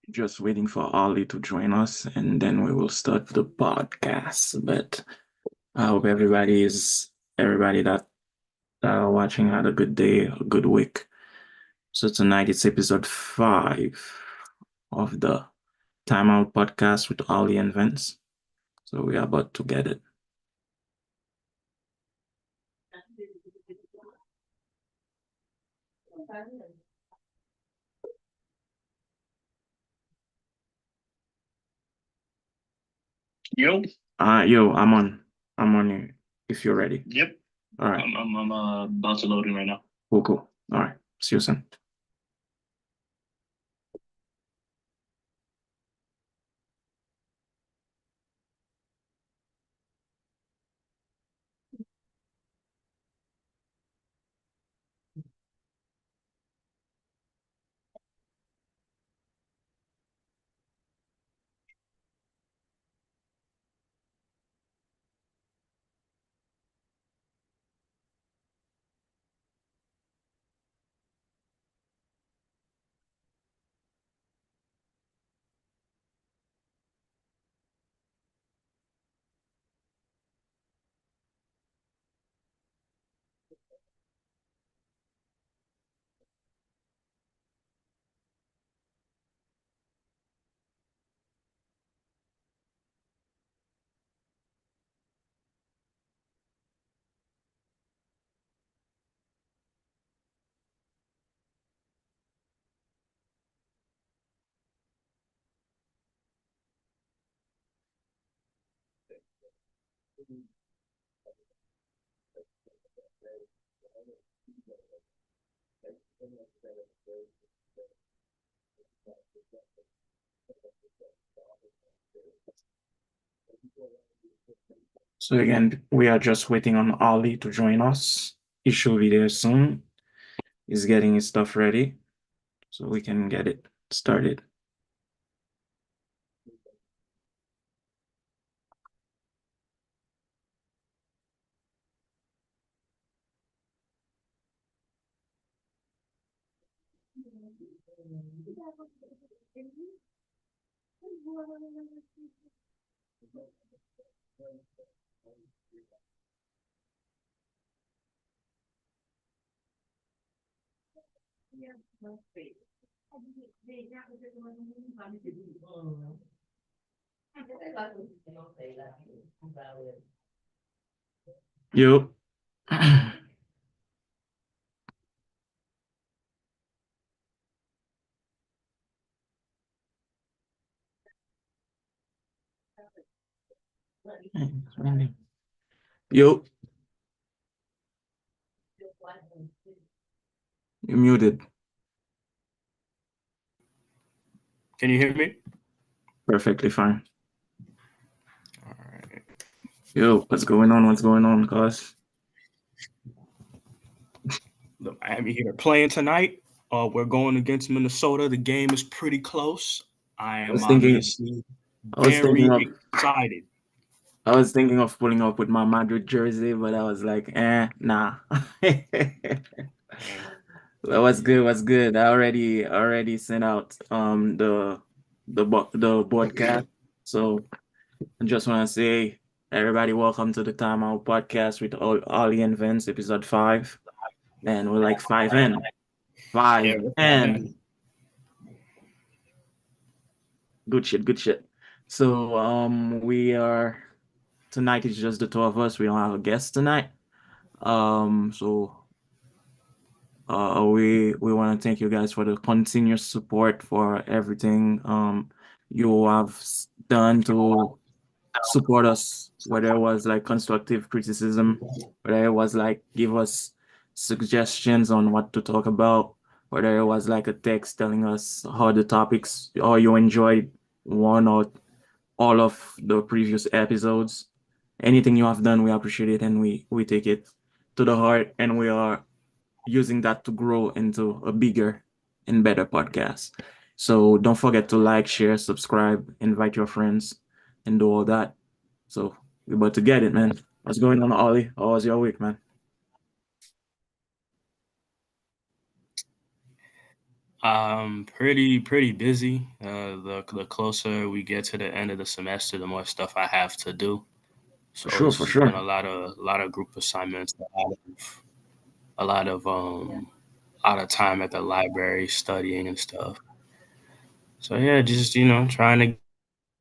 Just waiting for Oli to join us, and then we will start the podcast. But I hope everybody that are watching had a good day, a good week. So tonight it's episode 5 of the TimeOut Podcast with Oli and Vens. So we are about to get it. Yo, Yo, I'm on you if you're ready. yep, All right, I'm about to load in right now. cool. All right, see you soon. So again, we are just waiting on Oli to join us. He should be there soon. He's getting his stuff ready so we can get it started. Yo. Yo, you're muted. Can you hear me? Perfectly fine. All right. Yo, what's going on? What's going on, cuz? The Miami Heat are playing tonight. We're going against Minnesota. The game is pretty close. I am obviously I was thinking very of excited. I was thinking of pulling up with my Madrid jersey, but I was like, nah. Well, what's good? What's good? I already sent out the broadcast. So I just want to say, everybody, welcome to the Timeout Podcast with Oli and Vince, episode 5. Man, we're like 5 in. Yeah, 5 we're in. Good shit, good shit. So we are tonight is just the two of us. We don't have a guest tonight. So We want to thank you guys for the continuous support for everything you have done to support us, whether it was like constructive criticism, whether it was like give us suggestions on what to talk about, whether it was like a text telling us how the topics or you enjoyed one or all of the previous episodes. Anything you have done, we appreciate it and we take it to the heart and we are using that to grow into a bigger and better podcast. So don't forget to like, share, subscribe, invite your friends, and do all that. So we're about to get it, man. What's going on, Ollie? How was your week, man? Pretty busy. The closer we get to the end of the semester, the more stuff I have to do. For So sure, it's for just been sure. a lot of group assignments, a lot of out of time at the library studying and stuff. So yeah, just trying to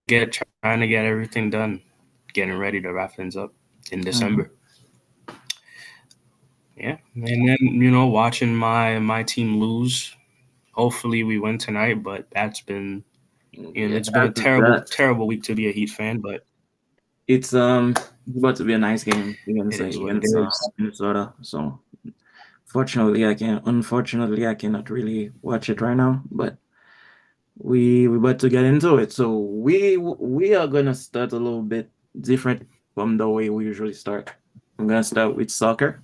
get everything done, getting ready to wrap things up in Hmm. December. Yeah, and then watching my team lose. Hopefully we win tonight, but Yeah, it's been a that terrible week to be a Heat fan, but it's about to be a nice game it is what it against is. Minnesota. So unfortunately I cannot really watch it right now, but we about to get into it. So we are gonna start a little bit different from the way we usually start. I'm gonna start with soccer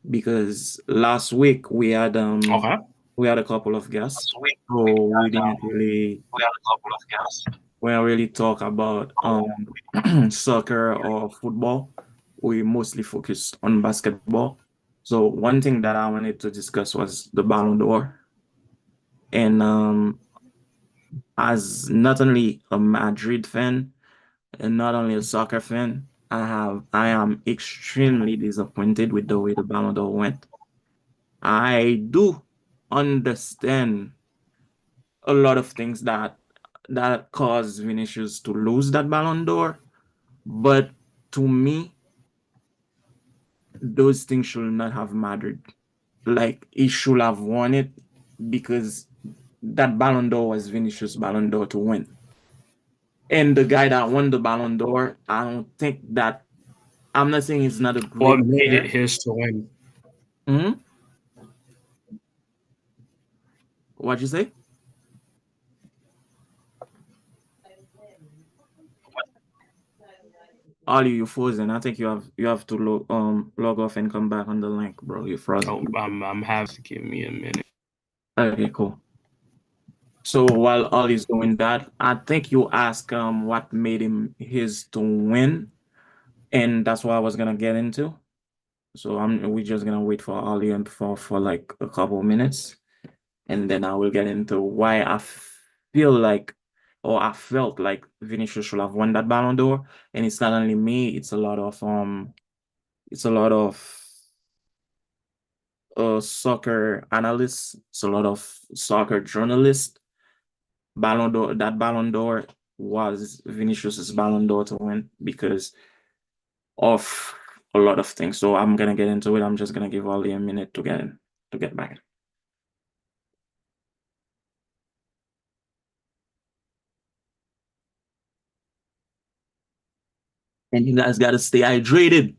because last week Okay. we had a couple of guests, Last week so we didn't really talk about soccer or football. We mostly focused on basketball. So one thing that I wanted to discuss was the Ballon d'Or. And as not only a Madrid fan and not only a soccer fan, I am extremely disappointed with the way the Ballon d'Or went. I do understand a lot of things that caused Vinicius to lose that Ballon d'Or, but to me, those things should not have mattered. Like he should have won it because that Ballon d'Or was Vinicius' Ballon d'Or to win. And the guy that won the Ballon d'Or, I don't think that I'm not saying he's not a What great made it player. his to win? Hmm. What'd you say? Ollie, you frozen. I think you have to log off and come back on the link, bro. You Oh, frozen. I'm having to give me a minute. Okay, cool. So while Ollie's doing that, I think you ask what made him his to win, and that's what I was gonna get into. So we're just gonna wait for Ollie and for like a couple minutes, and then I will get into why I feel like or I felt like Vinicius should have won that Ballon d'Or. And it's not only me, it's a lot of soccer analysts, it's a lot of soccer journalists. That Ballon d'Or was Vinicius's Ballon d'Or to win because of a lot of things. So I'm gonna get into it. I'm just gonna give Ollie a minute to get in, to get back. And you guys gotta stay hydrated.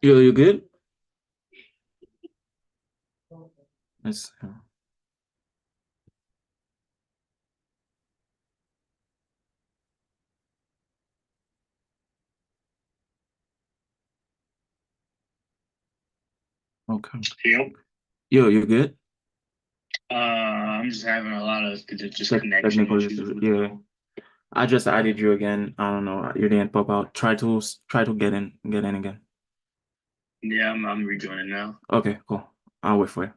You good? Yes. Okay. Yep. Yo, you good? I'm just having a lot of just connection Technical issues issues. with the Yeah. phone. I just added you again. I don't know. You didn't pop out. Try to get in again. Yeah, I'm rejoining now. Okay, cool. I'll wait for you.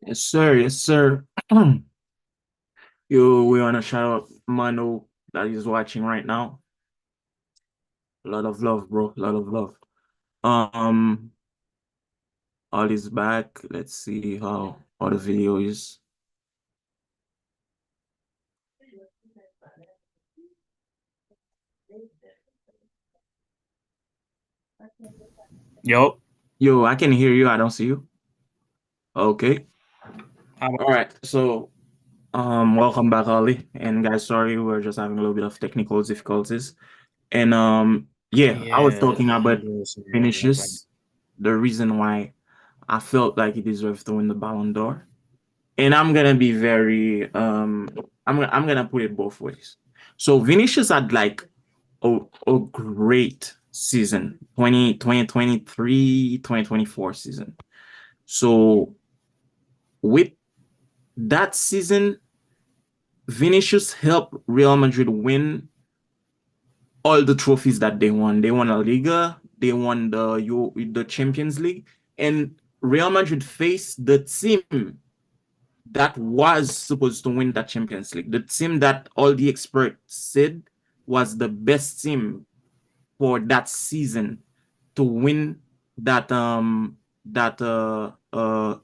Yes, sir. Yes, sir. We wanna shout out Manu that is watching right now. A lot of love, bro. A lot of love. Um, all is back. Let's see how the video is. Yup. Yo, I can hear you. I don't see you. Okay. How All right. So, welcome back, Oli. And guys, sorry, we're just having a little bit of technical difficulties. And yeah, I was Yeah, talking I'm about doing some like finishes, the reason why I felt like he deserved to win the Ballon d'Or. And I'm gonna be very I'm gonna put it both ways. So Vinicius had like a great season, 2023 2024 season. So with that season, Vinicius helped Real Madrid win all the trophies that they won. They won La Liga, they won the Champions League, and Real Madrid faced the team that was supposed to win that Champions League. The team that all the experts said was the best team for that season to win that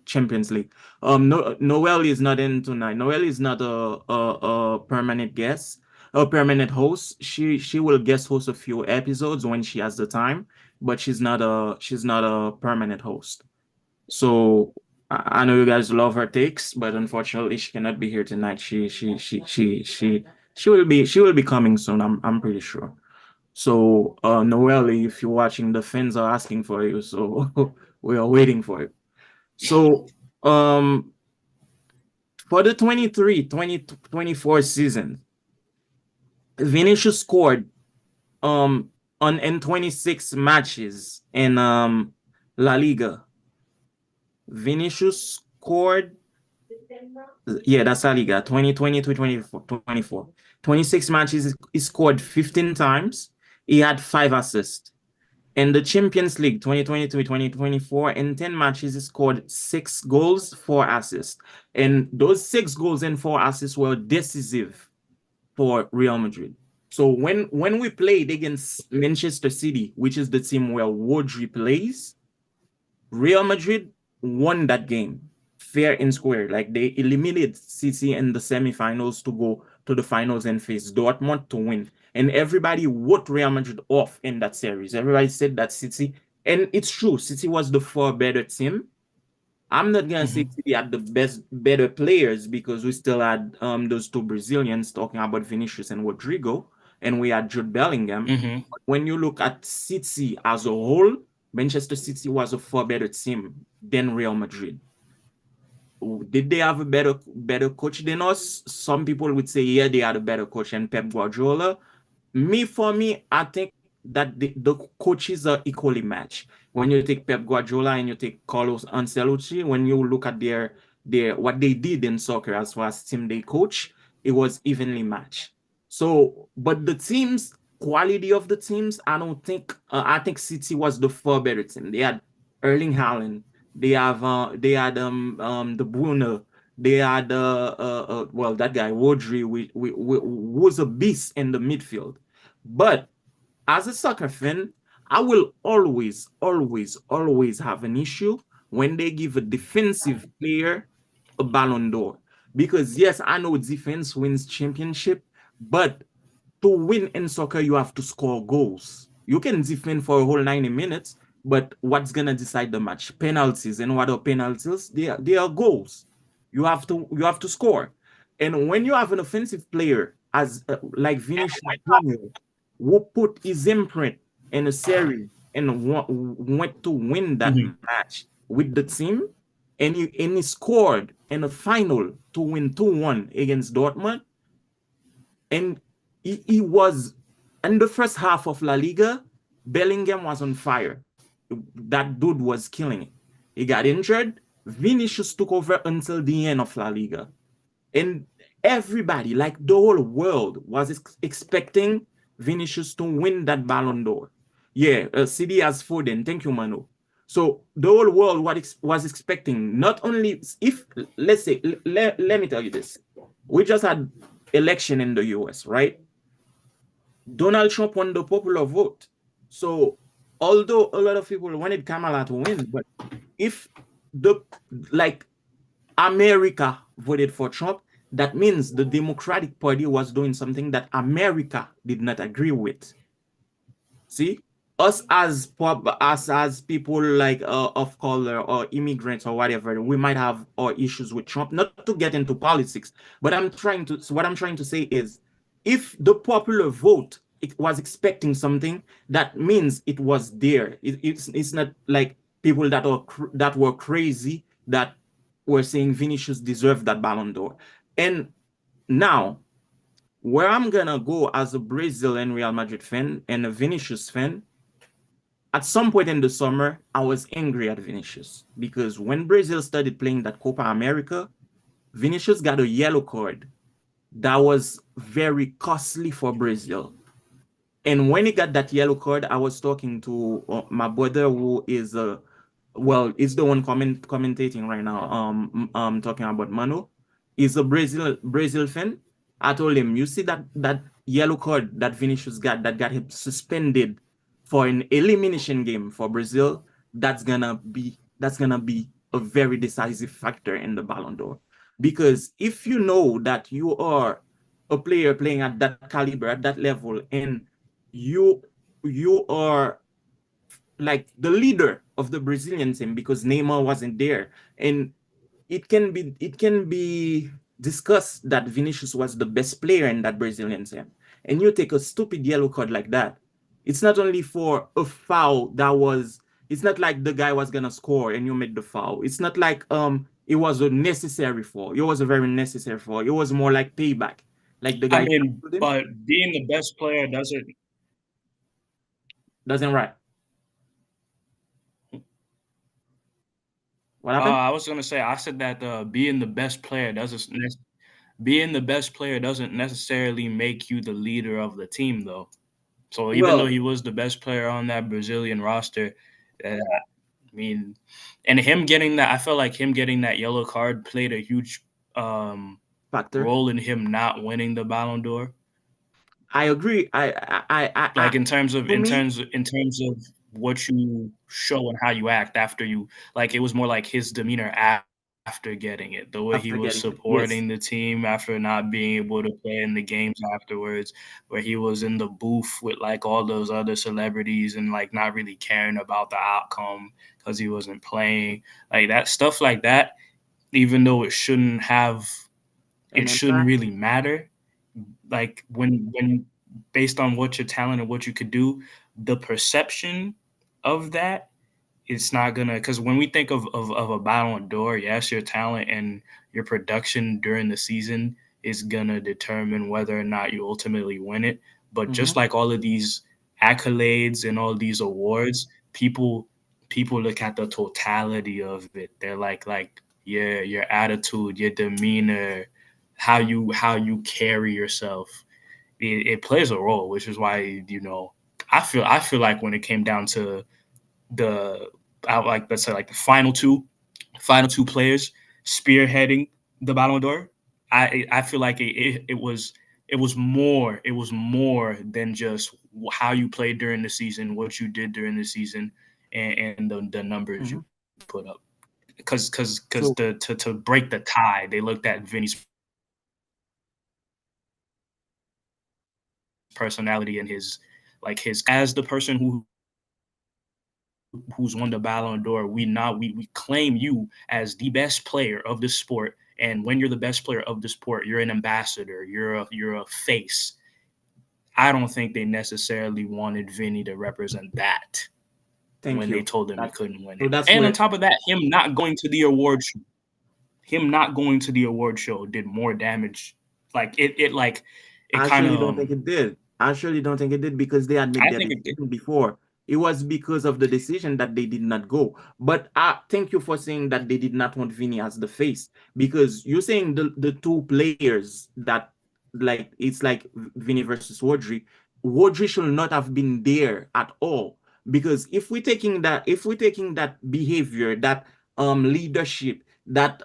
Champions League. No, Noel is not in tonight. Noel is not a permanent guest, a permanent host. She will guest host a few episodes when she has the time, but she's not a permanent host. So I know you guys love her takes, but unfortunately she cannot be here tonight. She will be coming soon. I'm pretty sure. So, Noelle, if you're watching, the fans are asking for you, so we are waiting for you. So, for the 2024 season, Vinicius scored on in 26 matches in La Liga. Vinicius scored, yeah, that's La Liga, 2020 to 24. 26 matches, he scored 15 times. He had 5 assists. In the Champions League 2023-2024, in 10 matches, he scored 6 goals, 4 assists. And those 6 goals and 4 assists were decisive for Real Madrid. So when we played against Manchester City, which is the team where Rodri plays, Real Madrid won that game fair and square. Like they eliminated City in the semifinals to go to the finals and face Dortmund to win. And everybody wrote Real Madrid off in that series. Everybody said that City, and it's true, City was the far better team. I'm not gonna say Mhm. City had the better players because we still had those two Brazilians talking about Vinicius and Rodrigo, and we had Jude Bellingham. Mhm. But when you look at City as a whole, Manchester City was a far better team than Real Madrid. Did they have a better coach than us? Some people would say, yeah, they had a better coach than Pep Guardiola. For me, I think that the coaches are equally matched. When you take Pep Guardiola and you take Carlos Ancelotti, when you look at their what they did in soccer as far as team they coach, it was evenly matched. So, but the teams, quality of the teams, I don't think I think City was the far better team. They had Erling Haaland, they had the Bruno, they had well, that guy Rodri, was a beast in the midfield. But as a soccer fan, I will always have an issue when they give a defensive player a Ballon d'Or. Because yes, I know defense wins championship, but to win in soccer, you have to score goals. You can defend for a whole 90 minutes, but what's gonna decide the match? Penalties. And what are penalties? They are goals. You have to score. And when you have an offensive player as like Vinicius Junior, who put his imprint in a series and went to win that Mhm. match with the team, and he scored in a final to win 2-1 against Dortmund, and he was in the first half of La Liga. Bellingham was on fire. That dude was killing it. He got injured. Vinicius took over until the end of La Liga. And everybody, like the whole world, was expecting Vinicius to win that Ballon d'Or. Yeah, CD has Foden. Thank you, Manu. So the whole world was expecting not only if, let's say, let me tell you this. We just had election in the US, right? Donald Trump won the popular vote. So although a lot of people wanted Kamala to win, but if the like America voted for Trump, that means the Democratic Party was doing something that America did not agree with. See, us as people like of color or immigrants or whatever, we might have our issues with Trump. Not to get into politics, but what I'm trying to say is, if the popular vote it was expecting something, that means it was there. It's not like people that were crazy that were saying Vinicius deserved that Ballon d'Or. And now, where I'm gonna go as a Brazil and Real Madrid fan and a Vinicius fan, at some point in the summer, I was angry at Vinicius because when Brazil started playing that Copa America, Vinicius got a yellow card that was very costly for Brazil. And when he got that yellow card, I was talking to my brother, who is is the one commentating right now. Talking about Mano. He's a Brazil fan. I told him, you see that yellow card that Vinicius got him suspended for an elimination game for Brazil. That's gonna be a very decisive factor in the Ballon d'Or, because if you know that you are a player playing at that caliber, at that level, and you you are like the leader of the Brazilian team, because Neymar wasn't there, and it can be discussed that Vinicius was the best player in that Brazilian team, and you take a stupid yellow card like that. It's not only for a foul that was. It's not like the guy was gonna score and you made the foul. It's not like it was a necessary foul. It was a very necessary foul. It was more like payback. Like the I guy mean, tackled him. but being the best player doesn't. Doesn't right. What happened? I was gonna say I said that being the best player doesn't necessarily make you the leader of the team, though. So even though Well, he was the best player on that Brazilian roster, I mean, and him getting that, I felt like him getting that yellow card played a huge factor. role in him not winning the Ballon d'Or. I agree. Like in terms of To me, what you show and how you act after you, like it was more like his demeanor after getting it, the way he after was getting it, yes, supporting the team after not being able to play in the games afterwards, where he was in the booth with like all those other celebrities and like not really caring about the outcome because he wasn't playing, like that stuff like that, even though it an shouldn't impact. really matter, like when based on what your talent and what you could do, the perception of that, it's not gonna, because when we think of a Ballon d'Or, yes, your talent and your production during the season is gonna determine whether or not you ultimately win it. But Mm-hmm. just like all of these accolades and all these awards, people look at the totality of it. They're like your attitude, your demeanor, how you carry yourself. It plays a role, which is why I feel like when it came down to the like let's say like the final two players spearheading the Ballon d'Or, I feel like it was more than just how you played during the season, what you did during the season, and the numbers Mm-hmm. you put up. Because So to break the tie, they looked at Vinny's personality and his as the person who's won the Ballon d'Or, we claim you as the best player of the sport. And when you're the best player of the sport, you're an ambassador, you're a face. I don't think they necessarily wanted Vinny to represent that Thank when they you. told him he couldn't win So it. that's And on where top of that, him not going to the award show did more damage. Like it I kind actually of don't think it did. I actually don't think it did because they had made I their think it did. decision before. It was because of the decision that they did not go. But thank you for saying that they did not want Vinny as the face, because you're saying the two players that, like, it's like Vinny versus Rodri. Rodri should not have been there at all, because if we're taking that behavior, that leadership, that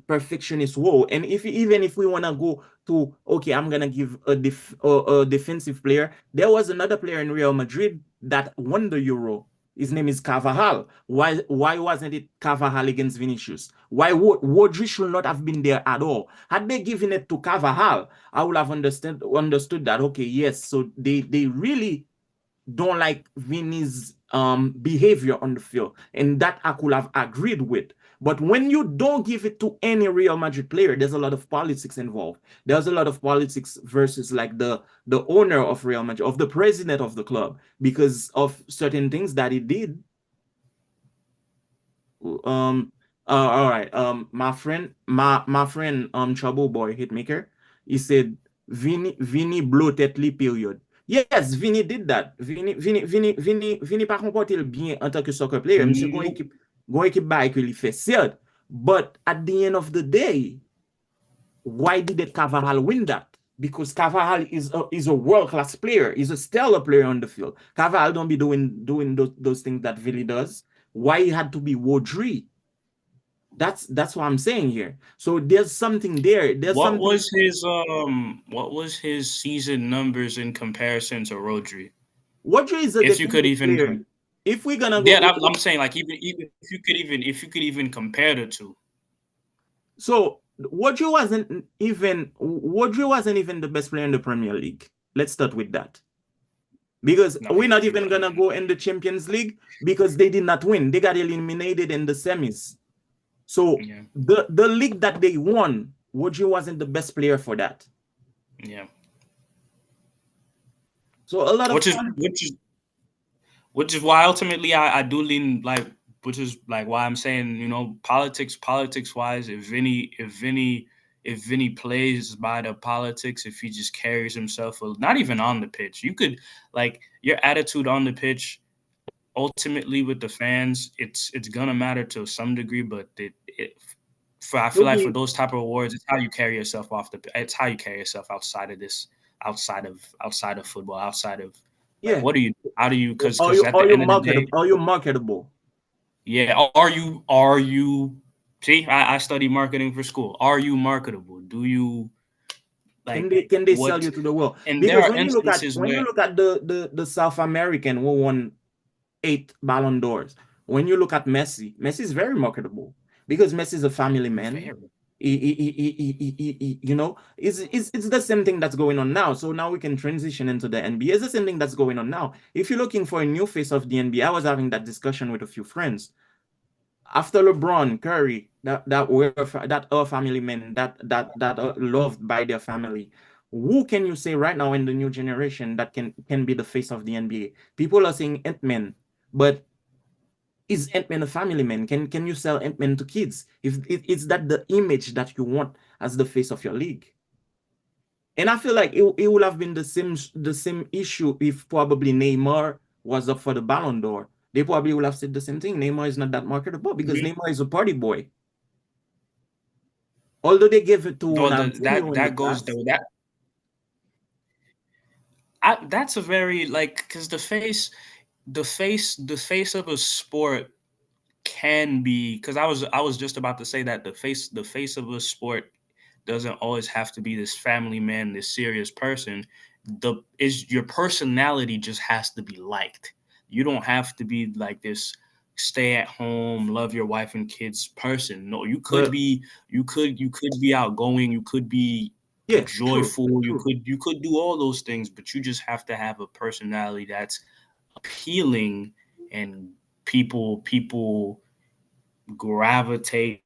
perfectionist role, and even if we want to go to, okay, I'm gonna give a defensive player. There was another player in Real Madrid that won the Euro. His name is Carvajal. Why wasn't it Carvajal against Vinicius? Why Rodri should not have been there at all? Had they given it to Carvajal, I would have understood that, okay, yes, so they really don't like Vinny's behavior on the field, and that I could have agreed with. But when you don't give it to any Real Madrid player, there's a lot of politics involved. There's a lot of politics versus, like, the owner of Real Madrid, of the president of the club, because of certain things that he did. um all right, my friend Trouble Boy Hitmaker, he said Vinny bloated period. Yes, Vinny did that. Vinny pas comporté bien en tant que soccer player. Monsieur gon équipe ba que li fait certes. But at the end of the day, why did Carvajal win that? Because Carvajal is a world-class player. He's a stellar player on the field. Carvajal don't be doing those things that Vinny does. Why he had to be Rodri? That's what I'm saying here. So there's something there. There's What something. was his season numbers in comparison to Rodri? Rodri is a If you could defensive even player. If we're gonna go, yeah, I'm saying like even if you could even compare the two. so Rodri wasn't even the best player in the Premier League. Let's start with that. Because No, we're not he even gonna wasn't. go in the Champions League because they did not win. They got eliminated in the semis. So Yeah. the league that they won, Rodri wasn't the best player for that. Yeah. So a lot of Which is fun. which is why ultimately I do lean like which is like why I'm saying, politics wise, if Vinny plays by the politics, if he just carries himself, not even on the pitch, you could like your attitude on the pitch. Ultimately, with the fans, it's gonna matter to some degree, but I feel like for Okay, those type of awards, it's how you carry yourself it's how you carry yourself outside of this, outside of football, outside of like yeah. how do you Are because you at are the you end of the day, marketable? Are you marketable? yeah, are you see, I study marketing for school. Are you marketable? Do you Can like they sell what? you to the world? And there Because are when you look at instances when you where look at the South American who won 8 Ballon d'Ors, when you look at Messi is very marketable because Messi is a family man. very It's the same thing that's going on now. So now we can transition into the NBA. It's the same thing that's going on now. If you're looking for a new face of the NBA, I was having that discussion with a few friends. After LeBron, Curry, that family men, that loved by their family. Who can you say right now in the new generation that can be the face of the NBA? People are saying Ant-Man, but is Ant-Man a family man? Can you sell Ant-Man to kids? If it's that the image that you want as the face of your league? And I feel like it would have been the same issue if probably Neymar was up for the Ballon d'Or. They probably would have said the same thing. Neymar is not that marketable because Mhm. Neymar is a party boy. Although they gave it to Well, Ronaldinho in the that goes past. that's a very like because the face of a sport can be because I was just about to say that the face of a sport doesn't always have to be this family man, this serious person. The is your personality just has to be liked. You don't have to be like this stay at home, love your wife and kids person. No, you could But be you could be outgoing, you could be Yeah, true, joyful. You true. could do all those things, but you just have to have a personality that's appealing, and people gravitate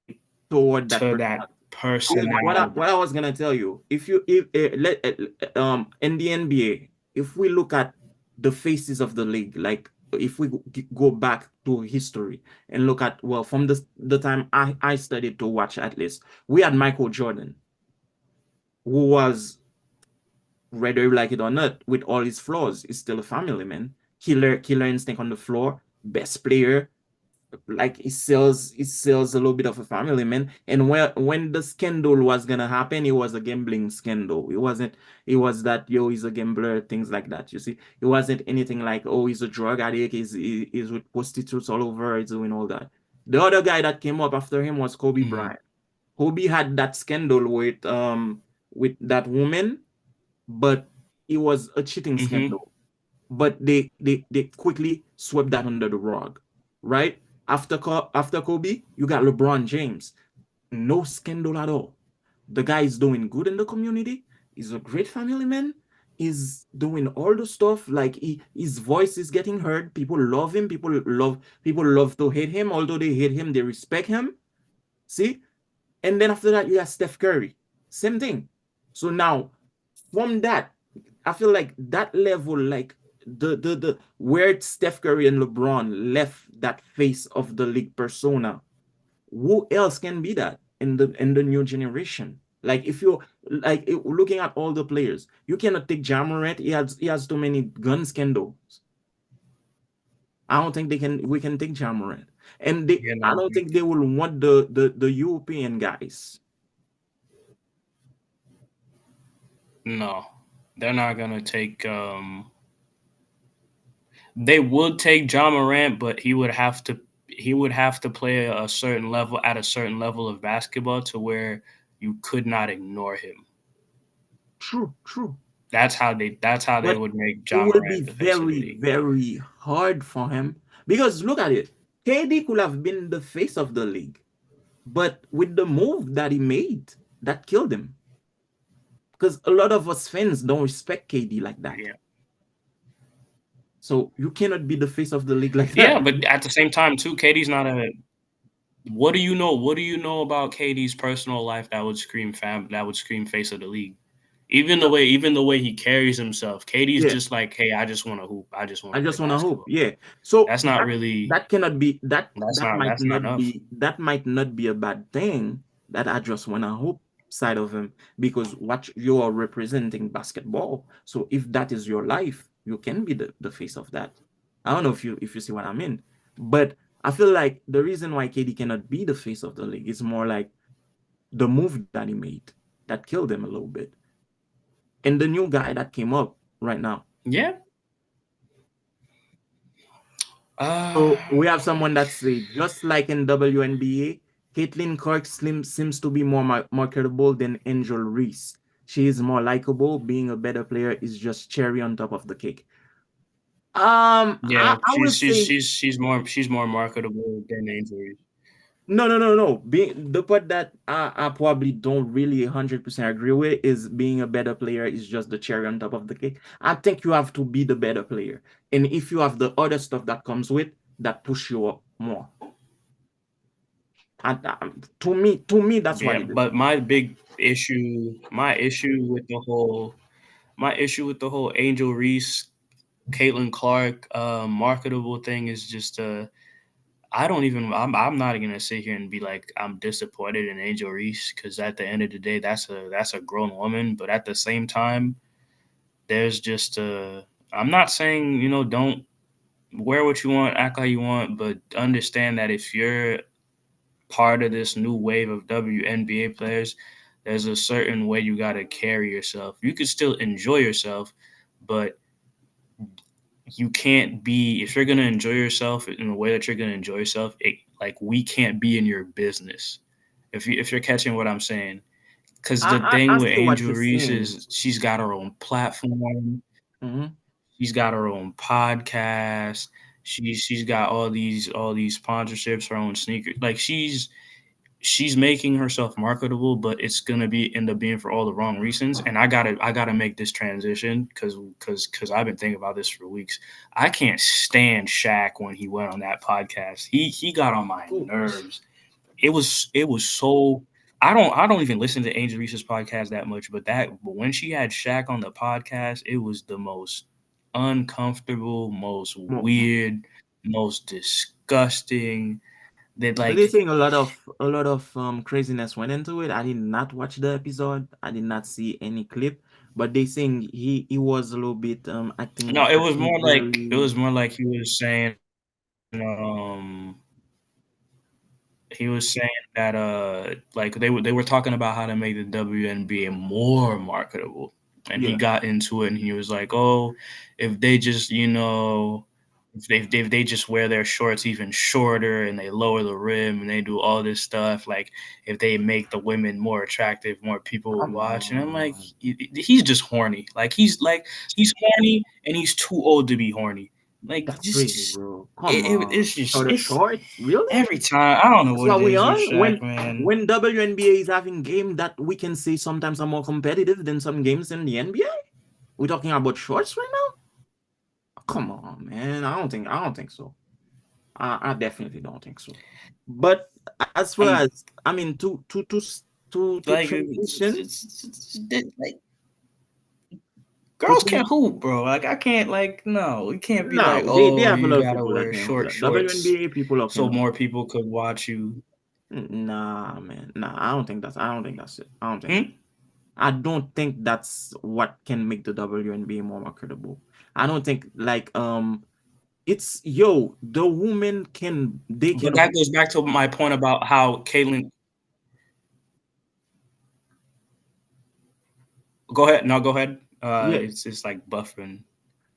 Toward to that that person. Yeah, personality. what I was gonna tell you, if you if let in the NBA, if we look at the faces of the league, like if we go back to history and look at, well, from the time I studied to watch at least, we had Michael Jordan, who was, whether you like it or not, with all his flaws, is still a family man. Killer instinct on the floor, best player, like he sells a little bit of a family man. And when the scandal was gonna happen, it was a gambling scandal. It was that, yo, he's a gambler, things like that. You see, it wasn't anything like, oh, he's a drug addict, he's with prostitutes all over, he's doing all that. The other guy that came up after him was Kobe Mhm. Bryant. Kobe had that scandal with that woman, but it was a cheating Mhm. scandal, but they quickly swept that under the rug, right? After Kobe, you got LeBron James. No scandal at all. The guy is doing good in the community. He's a great family man. He's doing all the stuff. Like his voice is getting heard. People love him. People love to hate him. Although they hate him, they respect him. See? And then after that, you got Steph Curry. Same thing. So now, from that, I feel like that level, like the where Steph Curry and LeBron left that face of the league persona, who else can be that in the new generation? Like if you're like looking at all the players, you cannot take Ja Morant. He has too many gun scandals. I don't think we can take Ja Morant. And You I know, don't think they will want the European guys. no, they're not gonna take. They would take John Morant, but he would have to play a certain level at a certain level of basketball to where you could not ignore him. True, true. That's how they But would make it John will be Morant the face of the very, league. very hard for him because look at it. KD could have been the face of the league, but with the move that he made, that killed him. Because a lot of us fans don't respect KD like that. Yeah. So you cannot be the face of the league like Yeah, that. but at the same time too, KD's not a what do you know? What do you know about KD's personal life that would scream face of the league? No, Even the way he carries himself, KD's yeah. just like, hey, I just want to hoop. I just want I to play just want to hope. basketball. Yeah. So That's not really that cannot be that that's that not might that's not not enough. be that might not be a bad thing. That I just want to hope side of him, because what you are representing basketball. So if that is your life, you can be the face of that. I don't know if you see what I mean, but I feel like the reason why KD cannot be the face of the league is more like the move that he made that killed him a little bit, and the new guy that came up right now. Yeah. Uh So we have someone that say, just like in WNBA, Caitlin Clark seems to be more marketable than Angel Reese. She is more likable. Being a better player is just cherry on top of the cake. yeah, I will say she's more marketable than injuries. no, no, no, no. The part that I probably don't really 100% agree with is being a better player is just the cherry on top of the cake. I think you have to be the better player, and if you have the other stuff that comes with that push you up more. And to me, that's what Yeah, it is. but my issue with the whole Angel Reese, Caitlin Clark, marketable thing is just I'm not gonna sit here and be like I'm disappointed in Angel Reese because at the end of the day that's a grown woman, but at the same time there's just I'm not saying don't wear what you want, act how you want, but understand that if you're part of this new wave of WNBA players, there's a certain way you got to carry yourself. You can still enjoy yourself, but you can't be if you're gonna enjoy yourself in the way that you're gonna enjoy yourself. Like we can't be in your business. If you're catching what I'm saying, because the I thing with see what Angel you're Reese saying. is she's got her own platform. Hmm. She's got her own podcast. She's got all these sponsorships, her own sneakers. Like she's making herself marketable, but it's gonna be end up being for all the wrong reasons. And I gotta make this transition because I've been thinking about this for weeks. I can't stand Shaq when he went on that podcast. He got on my Oh, nerves. It was so. I don't even listen to Angel Reese's podcast that much, but when she had Shaq on the podcast, it was the most uncomfortable, most weird, most disgusting. That but they like saying a lot of craziness went into it. I did not watch the episode. I did not see any clip, but they saying he was a little bit No, acting it very was more like um he was saying that like they were talking about how to make the WNBA more marketable. And he yeah. got into it and he was like, "Oh, if they just, if they just wear their shorts even shorter and they lower the rim and they do all this stuff, like if they make the women more attractive, more people would Come watch." And I'm like, on. he's just horny. He's horny and he's too old to be horny. Like That's crazy, just bro. Come on. it's just Shorter it's shorts? Really? every time. I don't know That's what what it we is with on? Shaq, man. When WNBA is having game that we can say sometimes are more competitive than some games in the NBA? We're talking about shorts right now? Come on, man. I don't think so. I definitely don't think so. But as far I'm as I mean to like transition like to girls can't trans hoop, bro. Like I can't no, we can't be like, no, they oh, have a you lot of gotta people that wear can hoop. short Like shorts WNBA people so can hoop. more people could watch you. Nah, man. Nah, I don't think that's it. Hmm? I don't think that's what can make the WNBA more marketable. I don't think like it's yo, the women can they can But that goes back to my point about how Caitlyn. Go ahead. No, go ahead. yeah. It's like buffering.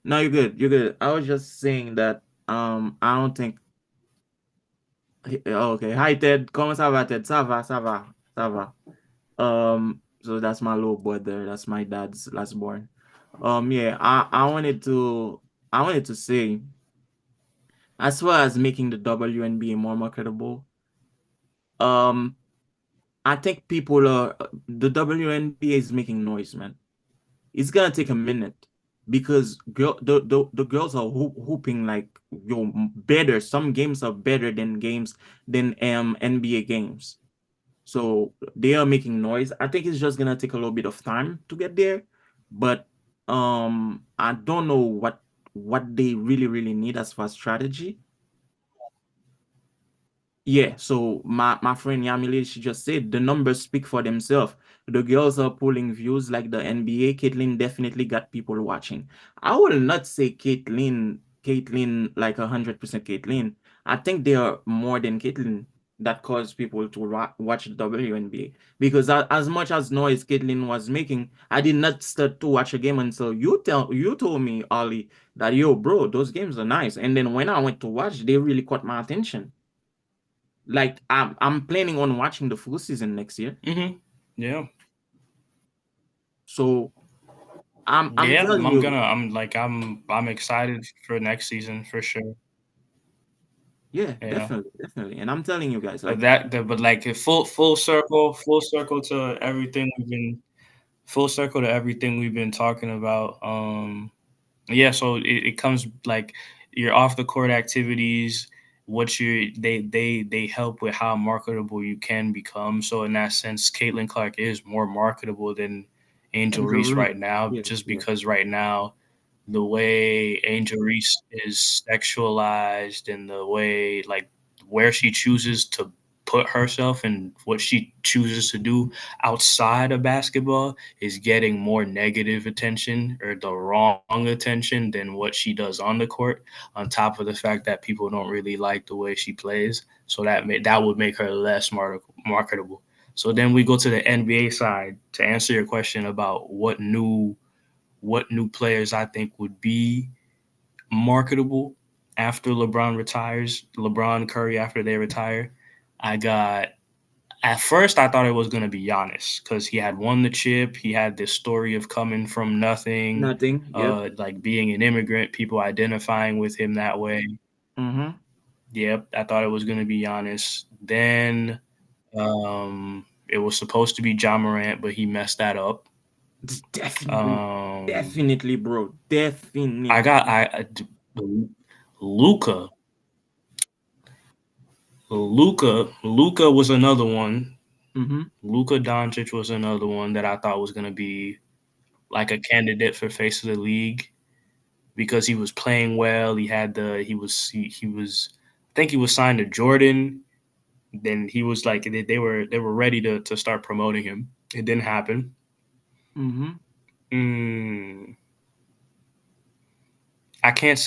No, you're good. You're good. I was just saying that I don't think okay. Hi Ted. Comment ça va Ted? Ça va, ça va. So that's my little brother. That's my dad's last born. Yeah, I wanted to say as far as making the WNBA more marketable, um I think people are the WNBA is making noise, man. It's gonna take a minute because the girls are hooping like yo better. Some games are better than games than NBA games. So they are making noise. I think it's just gonna take a little bit of time to get there, but I don't know what they really need as far as strategy. Yeah, so my friend Yamile, she just said the numbers speak for themselves. The girls are pulling views like the NBA. Caitlyn definitely got people watching. I will not say Caitlyn like 100% Caitlyn. I think there are more than Caitlyn that cause people to watch the WNBA because as much as noise Caitlyn was making, I did not start to watch a game until you told me, Ollie, that yo, bro, those games are nice. And then when I went to watch, they really caught my attention. Like I'm planning on watching the full season next year. Mm-hmm. Yeah. So I'm Yeah, telling you, I'm excited for next season for sure. yeah, Yeah. definitely. And I'm telling you guys, But like but like a full circle to everything we've been talking about. Yeah, so it comes like your off the court activities, what you they help with how marketable you can become. So in that sense, Caitlin Clark is more marketable than Angel Angel Reese Reese. right now, Yeah, just yeah. because right now the way Angel Reese is sexualized and the way like where she chooses to put herself and what she chooses to do outside of basketball is getting more negative attention or the wrong attention than what she does on the court. On top of the fact that people don't really like the way she plays, so that would make her less marketable. So then we go to the NBA side to answer your question about what new players I think would be marketable after LeBron retires, LeBron Curry after they retire. I got At first I thought it was gonna be Giannis because he had won the chip. He had this story of coming from nothing, Nothing. Yep. like being an immigrant, people identifying with him that way. Mm-hmm. Yep, I thought it was gonna be Giannis. Then It was supposed to be Ja Morant, but he messed that up. Definitely, Um, definitely, bro. I Definitely. got Luca. Luca was another one. Mm-hmm. Luka Doncic was another one that I thought was gonna be like a candidate for face of the league because he was playing well. He was I think he was signed to Jordan. Then he was like they were ready to start promoting him. It didn't happen. Mm-hmm. Mm, I can't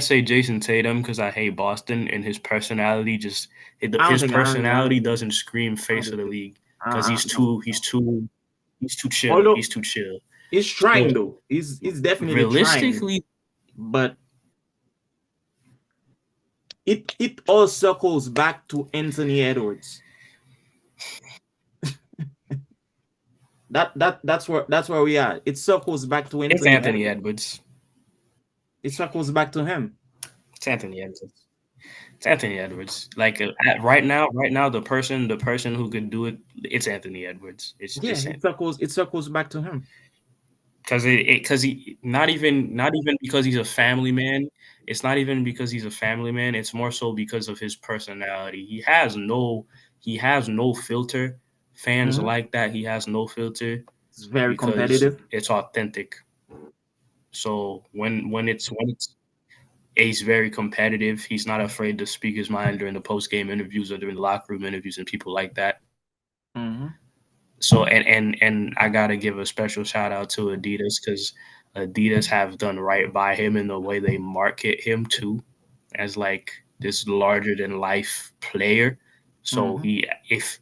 say Jason Tatum because I hate Boston and his personality I don't his think I don't personality think doesn't scream I don't face of the think league because no, no. he's too chill. He's Although too chill. he's So trying though. He's definitely trying, realistically, but it all circles back to Anthony Edwards. That's where we are. It circles back to it's Anthony Anthony Edwards. Edwards. It circles back to him. It's Anthony Edwards. It's Anthony Edwards. Like right now, the person who could do it, it's Anthony Edwards. Yeah, It's it circles back to him. because he not even because he's a family man. It's not even because he's a family man. It's more so because of his personality. He has no filter. Fans Mhm. like that. He has no filter It's very because competitive. it's authentic. So when it's he's very competitive. He's not afraid to speak his mind during the post game interviews or during the locker room interviews and people like that. Mhm. So and I gotta give a special shout out to Adidas because Adidas have done right by him in the way they market him too, as like this larger than life player. So Mhm. if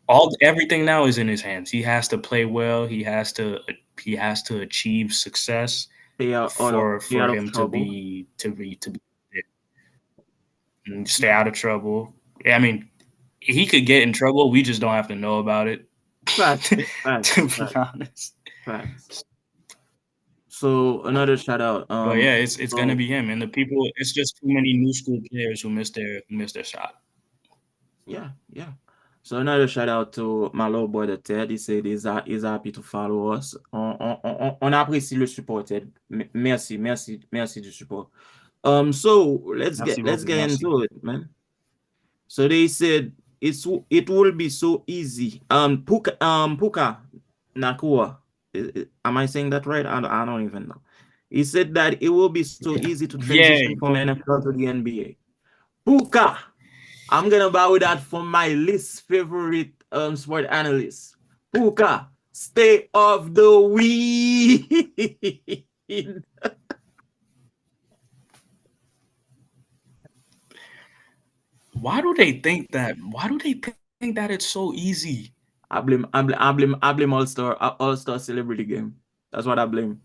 all everything now is in his hands. He has to play well. He has to achieve success Stay for out of him trouble. to be and stay out of trouble. Yeah, I mean, he could get in trouble. We just don't have to know about it. Facts, To facts, be facts, honest, facts. So another shout out. but yeah, it's gonna So be him and the people. It's just too many new school players who missed their shot. yeah, yeah. So another shout out to my little boy the Ted. He said he's happy to follow us. On apprécie le support, Ted. Merci, merci, merci du support. So Merci let's beaucoup, get merci. into it, man. So they said it will be so easy. Puka Nakua. Am I saying that right? I don't even know. He said that it will be so easy to Yeah, transition from NFL to the NBA. Puka, I'm gonna bow that for my least favorite sport analyst. Puka, stay off the weed. why do they think that? Why do they think that it's so easy? I blame All-Star Celebrity Game. That's what I blame.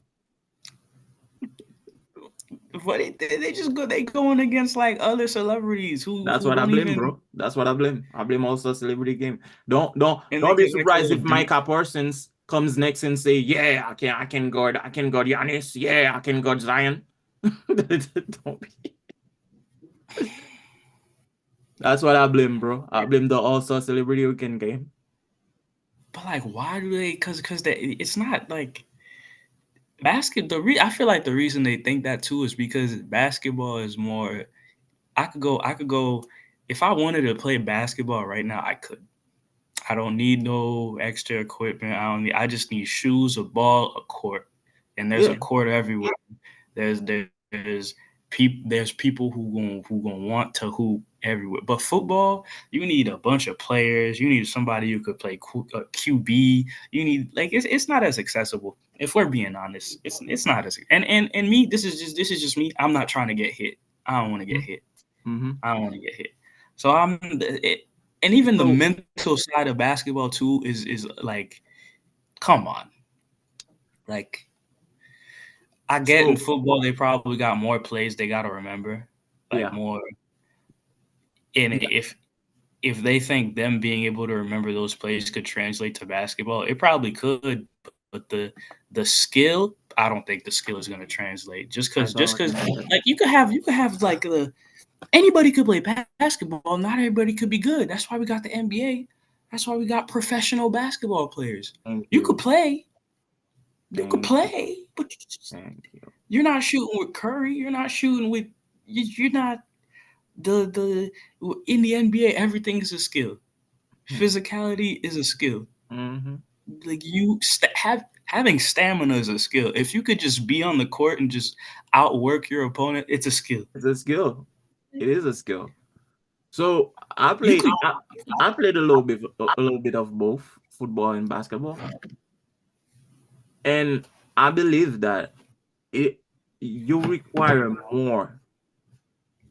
But they just go they going against like other celebrities That's who what I don't blame, even bro. That's what I blame. I blame also Celebrity Game. Don't and be they can surprised actually if do. Micah Parsons comes next and say, "Yeah, I can guard Giannis. Yeah, I can guard Zion." Don't be. That's what I blame, bro. I blame the All-Star Celebrity Weekend game. But like, why do they? Because it's not like I feel like the reason they think that too is because basketball is more. I could go. If I wanted to play basketball right now, I could. I don't need no extra equipment. I just need shoes, a ball, a court, and there's a Yeah. court everywhere. There's people who gonna want to hoop everywhere. But football, you need a bunch of players. You need somebody who could play QB. You need like it's not as accessible. If we're being honest, it's not as and me. This is just me. I'm not trying to get hit. I don't want to get hit. Mm-hmm. I don't want to get hit. So and even the So mental side of basketball too is like, come on, like I get in so football they probably got more plays they got to remember, like yeah. more. And Yeah. if they think them being able to remember those plays could translate to basketball, it probably could. But the skill, I don't think the skill is going to translate. I Just don't because either. like you could have like Anybody could play basketball. Not everybody could be good. That's why we got the NBA. That's why we got professional basketball players. Thank You could you. play. You could Thank you. play, but Thank you. you're not shooting with Curry. You're not shooting with. You're not the in the NBA. Everything is a skill. Hmm. Physicality is a skill. Mm-hmm. Like having stamina is a skill. If you could just be on the court and just outwork your opponent, it's a skill. It's a skill. It is a skill. So I You played could. I played a little bit of both football and basketball. And I believe that it you require more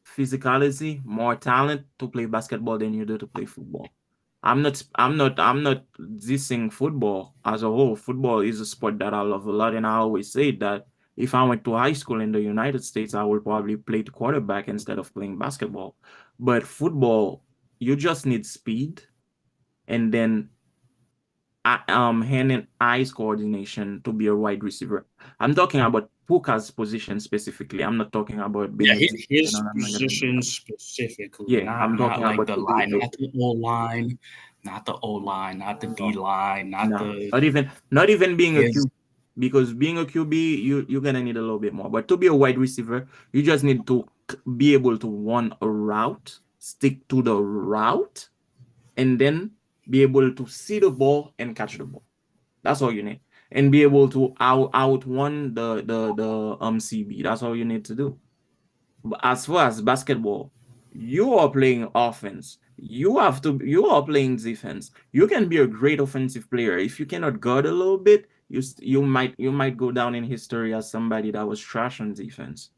physicality, more talent to play basketball than you do to play football. I'm not dissing football as a whole. Football is a sport that I love a lot, and I always say that if I went to high school in the United States, I would probably play the quarterback instead of playing basketball. But football, you just need speed and then hand and eyes coordination to be a wide receiver. I'm talking about Puka's position specifically. I'm not talking about Yeah, being a his I'm not gonna do position that. specifically, Yeah, I'm not talking like about the Puka. line, not the O line, not the O line, not the D No, line, not no, the not even being a his. QB, because being a QB, you're gonna need a little bit more. But to be a wide receiver, you just need to be able to run a route, stick to the route, and then be able to see the ball and catch the ball. That's all you need. And be able to outrun the CB. That's all you need to do. But as far as basketball, you are playing offense. You are playing defense. You can be a great offensive player. If you cannot guard a little bit, you might go down in history as somebody that was trash on defense.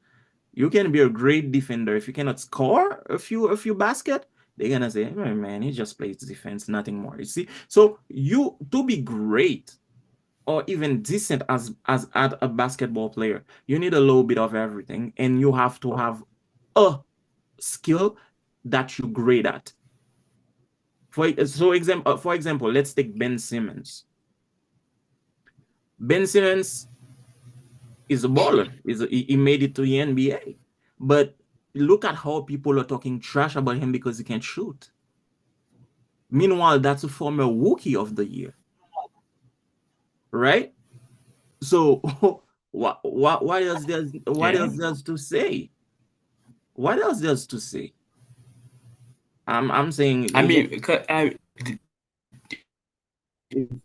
You can be a great defender. If you cannot score a few basket, they're gonna say, "Oh, man, he just plays defense, nothing more." You see? So you to be great or even decent as at a basketball player, you need a little bit of everything, and you have to have a skill that you're great at. For example, let's take Ben Simmons. Ben Simmons is a baller. He made it to the NBA, but look at how people are talking trash about him because he can't shoot. Meanwhile, that's a former Rookie of the Year, right? So what Yeah, else there's to say? What else there's to say? I'm saying I mean,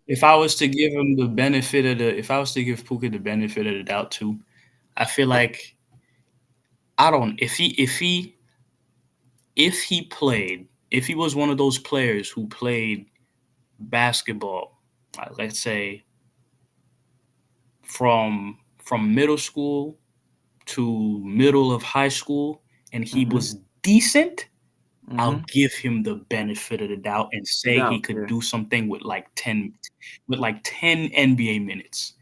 if I was to give him the benefit of the, if I was to give Puka the benefit of the doubt too, I feel like I don't. If he played, if he was one of those players who played basketball, let's say from middle school to middle of high school, and he hmm was decent, I'll hmm give him the benefit of the doubt and say he without could yeah. do something with like 10 NBA minutes.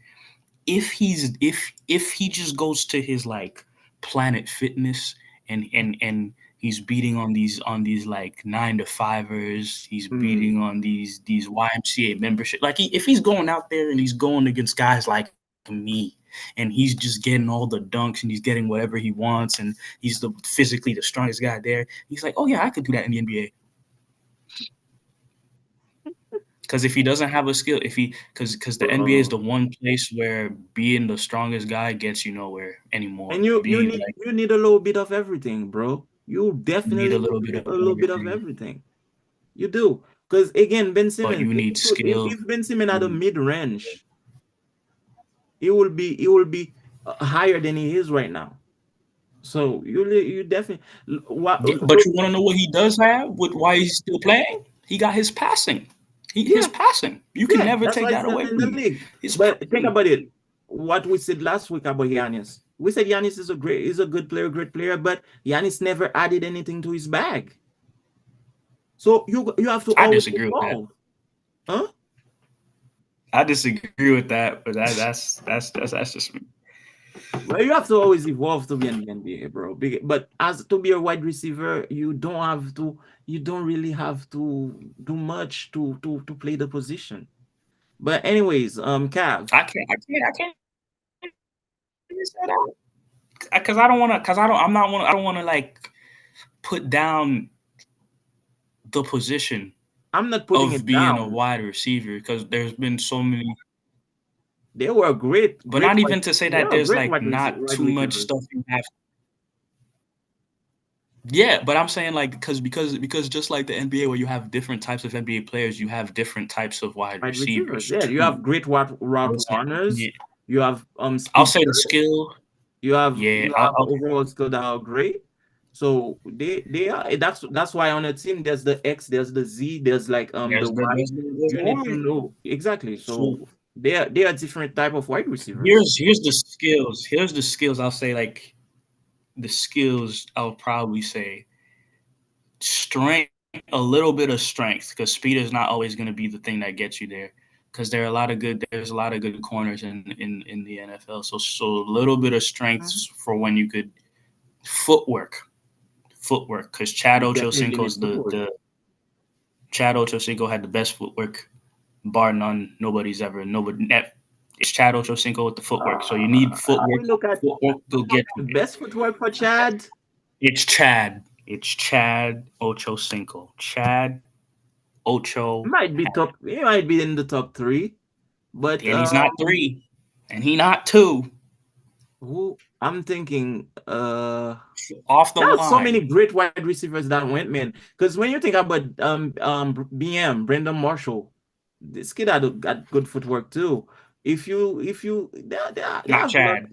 If he just goes to his like Planet Fitness and he's beating on these like 9 to 5ers, he's Mm. beating on these YMCA membership. Like if he's going out there and he's going against guys like me and he's just getting all the dunks and he's getting whatever he wants and he's the physically the strongest guy there, he's like, oh yeah, I could do that in the NBA. Because if he doesn't have a skill, if he because the NBA is Bro. the one place where being the strongest guy gets you nowhere And anymore. Being like you need a little bit of everything, bro. You you need definitely a little bit need of a little bit of everything, everything. You do. Because again, Ben but Simmons, you need skill. if Ben Simmons had a You mid-range, he will be higher than he is right now. So you definitely what but you want to know what he does have? With why he's still playing? He got his passing. His yeah, passing. You can yeah, never that's take why he's that still away in from the him. league. His But think passing. about it. What we said last week about Giannis. We said Giannis is a good player, great player, but Giannis never added anything to his bag. So you have to I always disagree with that. evolve. Huh? I disagree with that, but that's just me. Well, you have to always evolve to be in the NBA, bro. But as to be a wide receiver, you don't really have to do much to play the position. But anyways, Cav. I can't say that because I don't want to. Because I don't. I'm not. I don't want to like put down the position I'm not putting of it being a down. wide receiver because there's been so many, They were great, but great not wide. even to say They that were there's great like not wide too much receivers. stuff you have. Yeah, but I'm saying like because just like the NBA where you have different types of NBA players, you have different types of wide Wide receivers. receivers Yeah, you have too. great route runners. Yeah, You have I'll speed. say the skill. You Yeah, have overall skill that are great. So they are that's why on a team there's the X, there's the Z, there's like the Y. there's You the need to Y. know exactly. So So they are different type of wide receivers. here's the skills. Here's the skills. I'll say like the skills. I'll probably say strength, a little bit of strength, because speed is not always going to be the thing that gets you there. Because there's a lot of good corners in the NFL. So a little bit of strength for when you could footwork, Because Chad You definitely need Ochocinco's footwork. the Chad Ochocinco had the best footwork, bar none. It's Chad Ochocinco with the footwork. So you need We look at footwork to get the you there. best footwork for Chad. It's Chad. It's Chad Ochocinco. Chad Ocho. He might be in the top three, but And he's not 3. And he not 2. who I'm thinking Off the there are so many line. great wide receivers that went, man. Because when you think about BM, Brendan Marshall, this kid had good footwork too. If you they Not have a lot. Chad.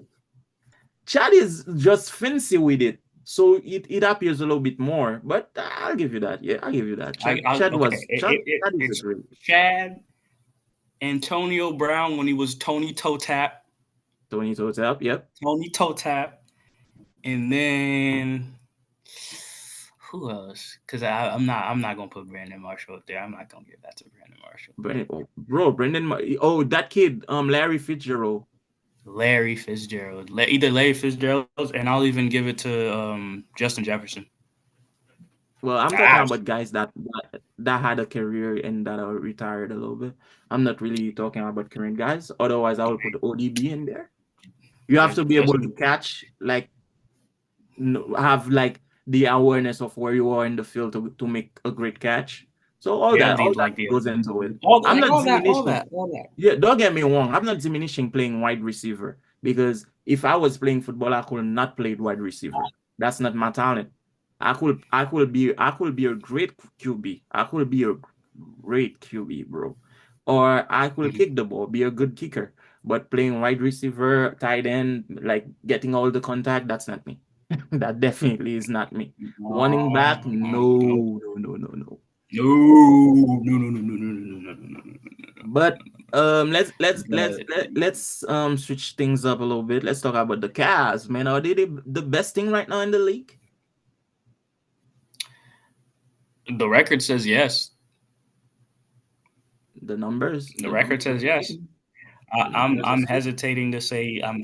Chad is just fancy with it. So it appears a little bit more, but I'll give you that. Yeah, I'll give you that. Okay. Chad is a It's great Chad Antonio Brown when he was Tony Toe Tap. Tony Totap. Yep. Tony Toe Tap. And then who else? Because I'm not gonna put Brandon Marshall up there. I'm not gonna give that to Brandon Marshall. That kid, Larry Fitzgerald. Larry Fitzgerald. Either Larry Fitzgerald, and I'll even give it to Justin Jefferson. Well, I'm talking Ah, about guys that had a career and that are retired a little bit. I'm not really talking about current guys. Otherwise, I will put ODB in there. You have to be able to catch, like, have like the awareness of where you are in the field to make a great catch. So all yeah, that goes into it. all I'm not that. diminishing. Yeah, don't get me wrong. I'm not diminishing playing wide receiver because if I was playing football, I could not play wide receiver. That's not my talent. I could be a great QB. I could be a great QB, bro. Or I could kick the ball, be a good kicker. But playing wide receiver, tight end, like getting all the contact, that's not me. That definitely is not me. Running back, no, no, no, no, no. No. But let's switch things up a little bit. Let's talk about the Cavs, man. Are they the best thing right now in the league? The record says yes. The numbers. The record says yes. I'm Numbers. hesitating to say I'm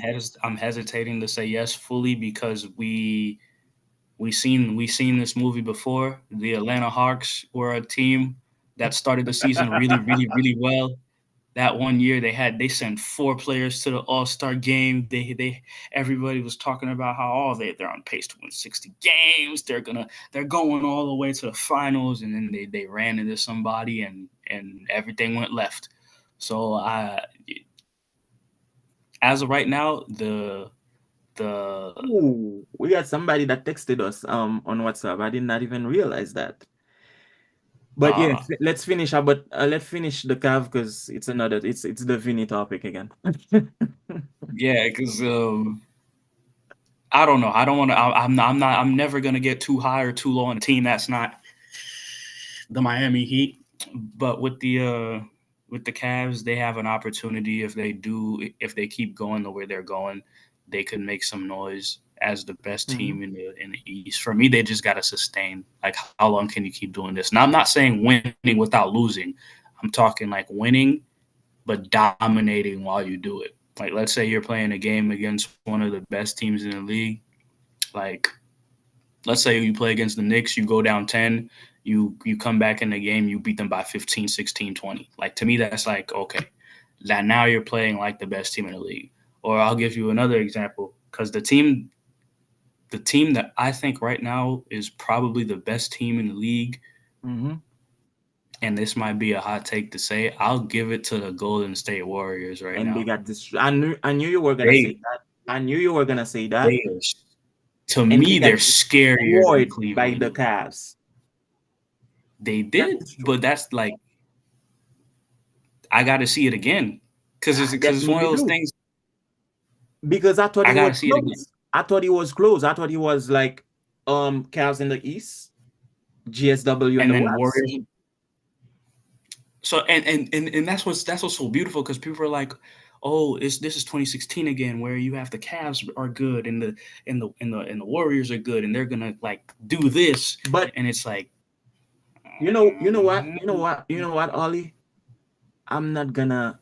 hesitating to say yes fully because we seen this movie before. The Atlanta Hawks were a team that started the season really well. That one year they sent 4 players to the All-Star game. They everybody was talking about how they're on pace to win 60 games. They're going all the way to the finals, and then they ran into somebody and everything went left. So as of right now, the Ooh, we got somebody that texted us on WhatsApp. I did not even realize that. But yeah, let's finish up. But let's finish the Cav because it's the Vinny topic again. yeah, because I don't know. I don't want to. I'm never gonna get too high or too low on a team that's not the Miami Heat. But with the Cavs, they have an opportunity if they keep going the way they're going, they could make some noise as the best team in the East. For me, they just got to sustain. Like, how long can you keep doing this? Now, I'm not saying winning without losing. I'm talking like winning, but dominating while you do it. Like, let's say you're playing a game against one of the best teams in the league. Like, let's say you play against the Knicks, you go down 10, you come back in the game, you beat them by 15, 16, 20. Like, to me, that's like, okay, that now you're playing like the best team in the league. Or I'll give you another example, because the team the team that I think right now is probably the best team in the league, Mm-hmm. and this might be a hot take to say, I'll give it to the Golden State Warriors right And they now. got this. I knew you were gonna say They that. I knew you were gonna say that. they are, to And they me, got they're scarier than destroyed by the Cleveland. Cavs. They Got did, destroyed. but that's like I got to see it again because it's one of Definitely those do. things. Because I thought I it got was to see it again. close. I thought it was close. I thought it was like Cavs in the East, GSW in And the then West. Warriors. So and that's what's so beautiful because people are like, oh, this is 2016 again, where you have the Cavs are good and the Warriors are good and they're gonna like do this, But and it's like, you know what, Ollie? I'm not gonna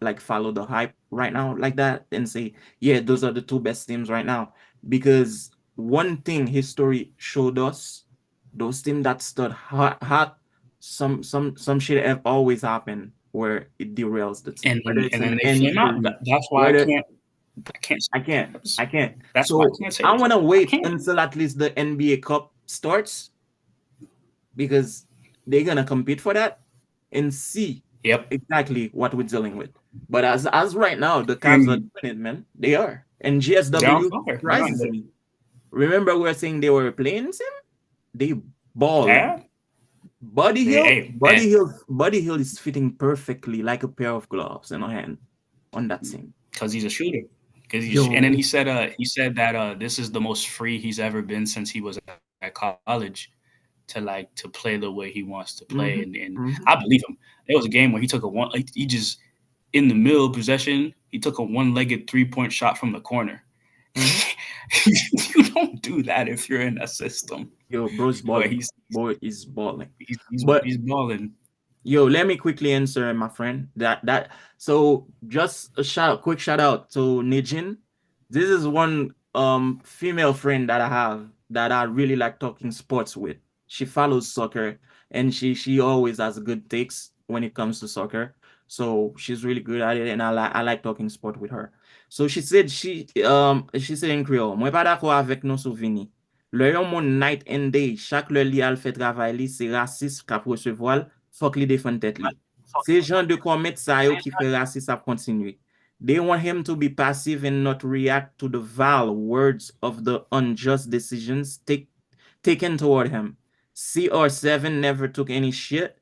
like follow the hype right now like that and say, yeah, those are the two best teams right now. Because one thing history showed us, those teams that stood hot, some shit have always happened where it derails the team. Whether it's and then an they flame out. injury, That's why whether I can't I can't. I can't. that's why I So can't say I it. wanna I wait can't. until at least the NBA Cup starts because they're gonna compete for that and see Yep. exactly what we're dealing with. But as right now, the Cavs are And doing it, man. They are. And they're on GSW fire. surprises me. Remember we were saying they were playing him? They balling. Yeah. Hey, man, Buddy Hill is fitting perfectly like a pair of gloves in a hand on that team. because he's a shooter. And then Yo. he said that this is the most free he's ever been since he was at college to play the way he wants to play, Mm-hmm. and I Mm-hmm. believe him. There was a game where he took a one he just in the middle of possession he took a one-legged 3-point shot from the corner. Mm-hmm. You don't do that if you're in a system Yo, bro's where balling. Boy is balling. he's But he's balling. yo, let me quickly answer, my friend. So just a quick shout out to Nijin. This is one female friend that I have that I really like talking sports with. She follows soccer and she always has good takes when it comes to soccer. So she's really good at it and I like talking sport with her. So she said in Creole, "Mwen pa d'akor avek nou sou Vini. Le yon moun night and day, chaque le li al fait travail li, se raciste kap resevoal, fok li defend tête li. Se jan de komet sa yo ki fe raciste ap kontinue. They want him to be passive and not react to the vile words of the unjust decisions taken toward him. CR7 never took any shit.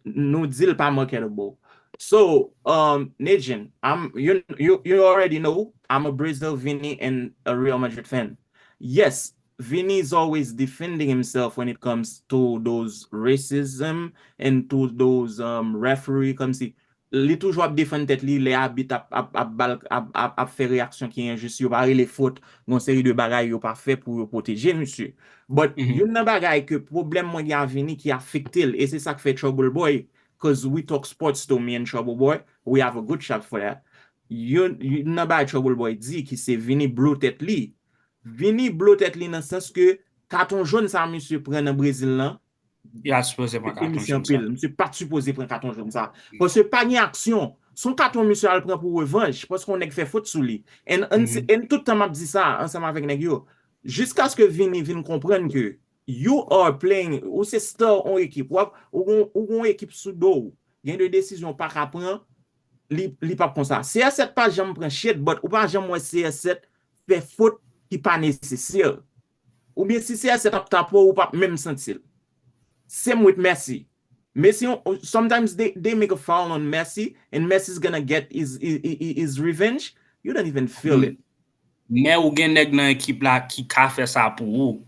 Nou dil pa marketable." So, Najin, you already know I'm a Brazil Vini and a Real Madrid fan. Yes, Vinny is always defending himself when it comes to those racism and to those referee comme si li toujou ap defend tèt li, le habit ap fè reaksyon ki injust, yo pare les fautes, gon seri de bagay yo pa fè pou yo protéger, monsieur. But yon nan bagay ke problem mwen gen Vinny ki affecte l, et c'est ça qui fait Trouble Boy, because we talk sports to me and Trouble Boy, we have a good shot for that. Yon nan bagay Trouble Boy di ki se Vinny blou tèt li, Vini blotet li nan sens ke carton jaune sa monsieur pren nan Brésil lan. Il a supposé prendre carton jaune ça. Monsieur pas supposé prendre carton jaune ça. Parce que pas ni action. Son carton monsieur al prend pour revanche parce qu'on nèg fait faute sous lui. Et tout le temps m'a dit ça ensemble avec nèg yo. Jusqu'à ce que Vini vienne comprendre que you are playing ou c'est star en équipe ou équipe sous dos. Il y a des décisions pas qu'à prendre li pas comme ça. CR7 pas jamais prend shit but ou pas jamais CR7 fait faute qui pas nécessaire. Ou bien si c'est cet tapo ou pas même sentir. Same with Messi. Messi, sometimes they make a foul on Messi and Messi's gonna get his revenge. You don't even feel it. Mais ou gen nèg nan équipe là qui ka fait ça pour ou.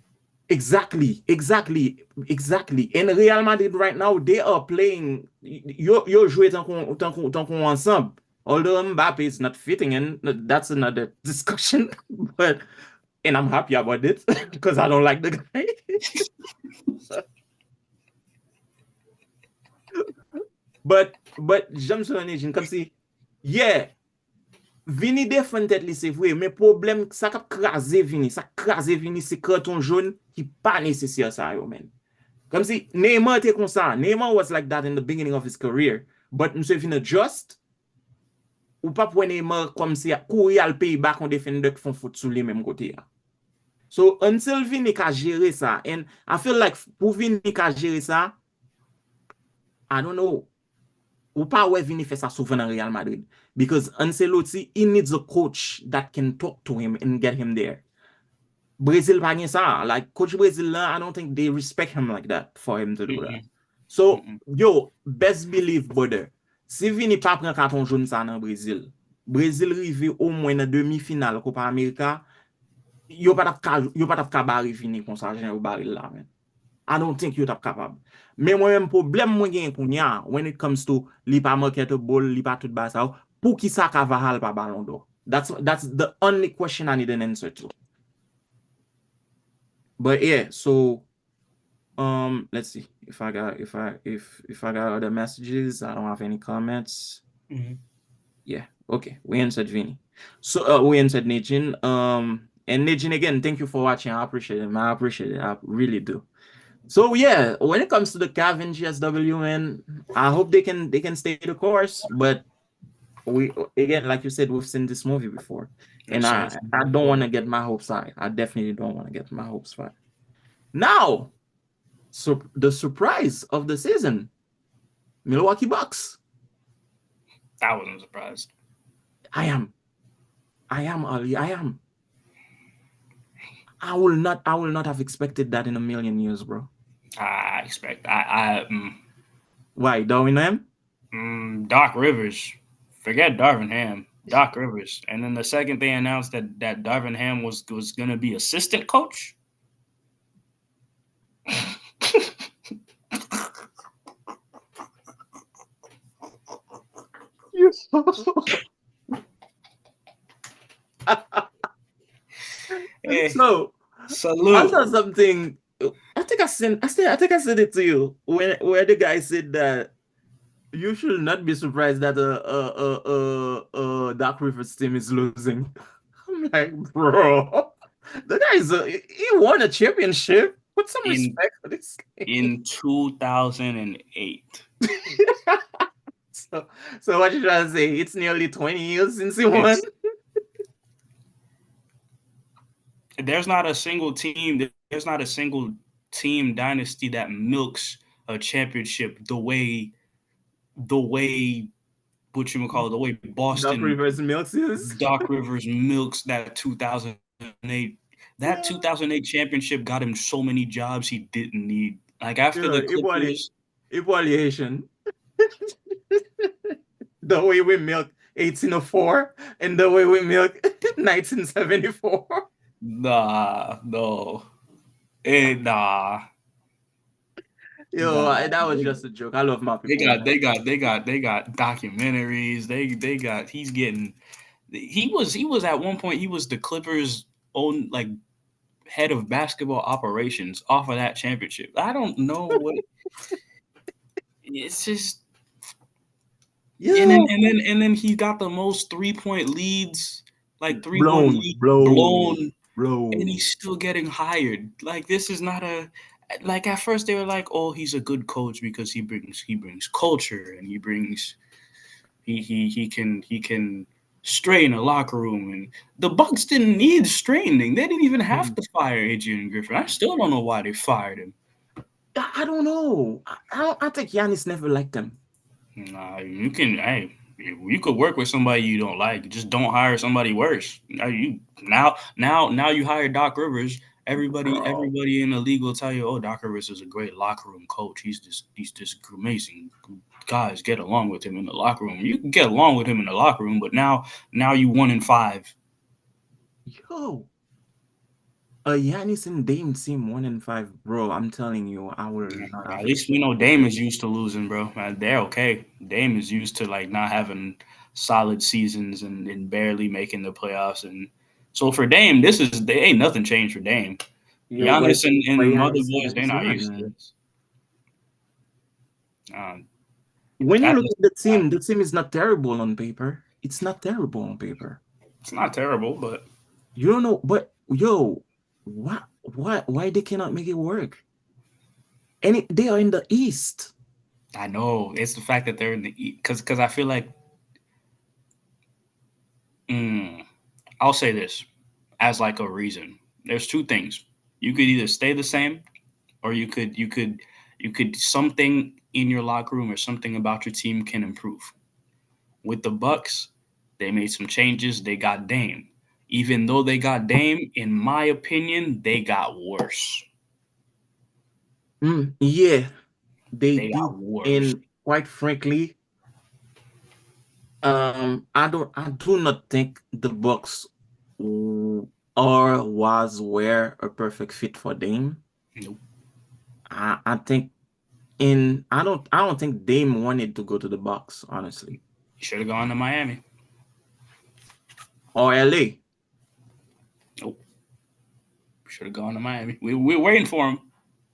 Exactly. And Real Madrid right now, they are playing, yo joué tant qu'on ensemble. Although Mbappe is not fitting in, that's another discussion. And I'm happy about it because I don't like the guy. But j'aime son origine comme si, yeah, Vini défend tête li c'est vrai, mais problème ça k'ap krasé Vini, c'est carton jaune qui pas nécessaire ça yo man. Comme si Neymar était comme ça. Neymar was like that in the beginning of his career, but monsieur vient adjust ou pas pour Neymar comme si courir al pays bas qu'on défendre qui font foot sur les mêmes côtés. So until Vini ka gérer ça, and I feel like pour Vini ka gérer ça, I don't know. Ou pas ouais Vini fait ça souvent dans Real Madrid. Because Ancelotti, he needs a coach that can talk to him and get him there. Brazil pa gen ça. Like, coach Brazil là, I don't think they respect him like that for him to do that. So, yo, best believe, brother, si Vini pa pren carton jaune ça dans Brazil, Brazil rive au moins dans demi-finale Copa America, yo pa tap ka bari Vini kon sa jen ou baril la, man. I don't think you tap capable. Mais moi-même, problème moi gen pou nya, when it comes to li pa marketable, li pa tout ba sa, pou ki sa Carvajal pa Ballon d'Or? That's the only question I need an answer to. But yeah, so let's see if I got other messages. I don't have any comments. Yeah, okay. We answered Vinny. So we answered Nejin. And Nejin again, thank you for watching. I appreciate it, man. I appreciate it. I really do. So yeah, when it comes to the Cav and GSW, man, I hope they can stay the course. But we again, like you said, we've seen this movie before, and I don't want to get my hopes high. I definitely don't want to get my hopes high. Now, so the surprise of the season, Milwaukee Bucks. I wasn't surprised. I am, Ali. I am. I will not have expected that in a million years, bro. Why, Darwin Ham? Doc Rivers. Forget Darvin Ham. Doc Rivers. And then the second they announced that Darvin Ham was going to be assistant coach. Hey, so salute. I saw something. I think I said it to you where the guy said that you should not be surprised that Doc Rivers team is losing. I'm like, bro, the guy he won a championship. Put some respect for this in 2008. So what you trying to say? It's nearly 20 years since he won. There's not a single team dynasty that milks a championship the way Boston Doc Rivers milks that 2008. That 2008 championship got him so many jobs he didn't need. Like after the Clippers, evaluation. The way we milk 1804 and the way we milk 1974. Nah. Yo, that was just a joke. I love my people. They got documentaries. He was at one point, he was the Clippers' own like head of basketball operations off of that championship. I don't know what it's just. Yeah. And then he got the most 3-point leads, like 3-1 lead blown, and he's still getting hired. Like this is not a. Like at first they were like, oh, he's a good coach because he brings culture and he can strain a locker room, and the Bucks didn't need straining. They didn't even have to fire Adrian Griffin. I still don't know why they fired him. I don't know. I think Giannis never liked him. Nah, you could work with somebody you don't like. Just don't hire somebody worse. Now you hire Doc Rivers. Everybody in the league will tell you, oh, Doc Rivers is a great locker room coach. He's just amazing. Guys get along with him in the locker room. You can get along with him in the locker room, but now you 1-5. Yo, a Giannis and Dame team 1-5, bro. I'm telling you, at least we know Dame is used to losing, bro. They're okay. Dame is used to like not having solid seasons and barely making the playoffs, and so for Dame, they ain't nothing changed for Dame. Giannis and the other boys, they're not used to this. When you look at the team is not terrible on paper. It's not terrible on paper. It's not terrible, but you don't know. But yo, why they cannot make it work? And they are in the East. I know it's the fact that they're in the East because I feel like I'll say this as like a reason. There's two things. You could either stay the same, or you could something in your locker room or something about your team can improve. With the Bucks, they made some changes. They got Dame. Even though they got Dame, in my opinion, they got worse. Yeah, they They did, got worse. and quite frankly, I do not think the Bucks or was were a perfect fit for Dame. Nope. I think I don't think Dame wanted to go to the Bucks, honestly, You should have gone to Miami. or LA. Nope. Should have gone to Miami. We're waiting for him.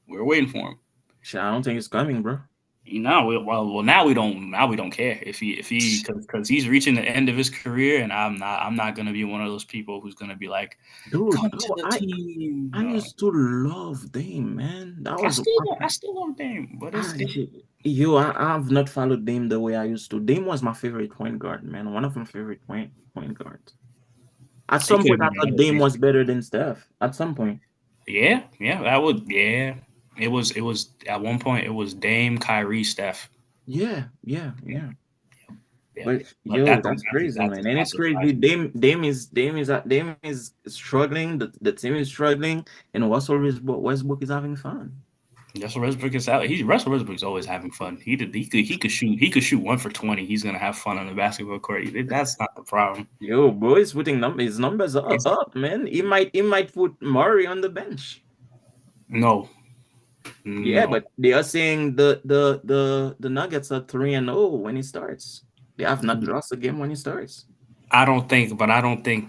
We're waiting for him. Shit, I don't think it's coming, bro. Now we don't care if he because he's reaching the end of his career, and I'm not gonna be one of those people who's gonna be like, Dude, come to the team. I used to love Dame, man. That was I still love Dame, but shit. I've not followed Dame the way I used to. Dame was my favorite point guard, man. One of my favorite point guards. At he some could have point, I been thought another Dame reason. was better than Steph. At some point, Yeah. It was at one point it was Dame, Kyrie, Steph. yeah. Yeah, yeah. But But that don't that's crazy, man. And that it's crazy. surprised me. Dame is struggling. The team is struggling, and Westbrook is having fun. Russell Westbrook is out. Russell Westbrook's always having fun. He could shoot 1 for 20. He's gonna have fun on the basketball court. That's not the problem. Bro is putting his numbers It's, up, man. He might put Murray on the bench. no, Yeah, no. but they are saying the Nuggets are 3-0 when he starts. They have not lost a game when he starts. I don't think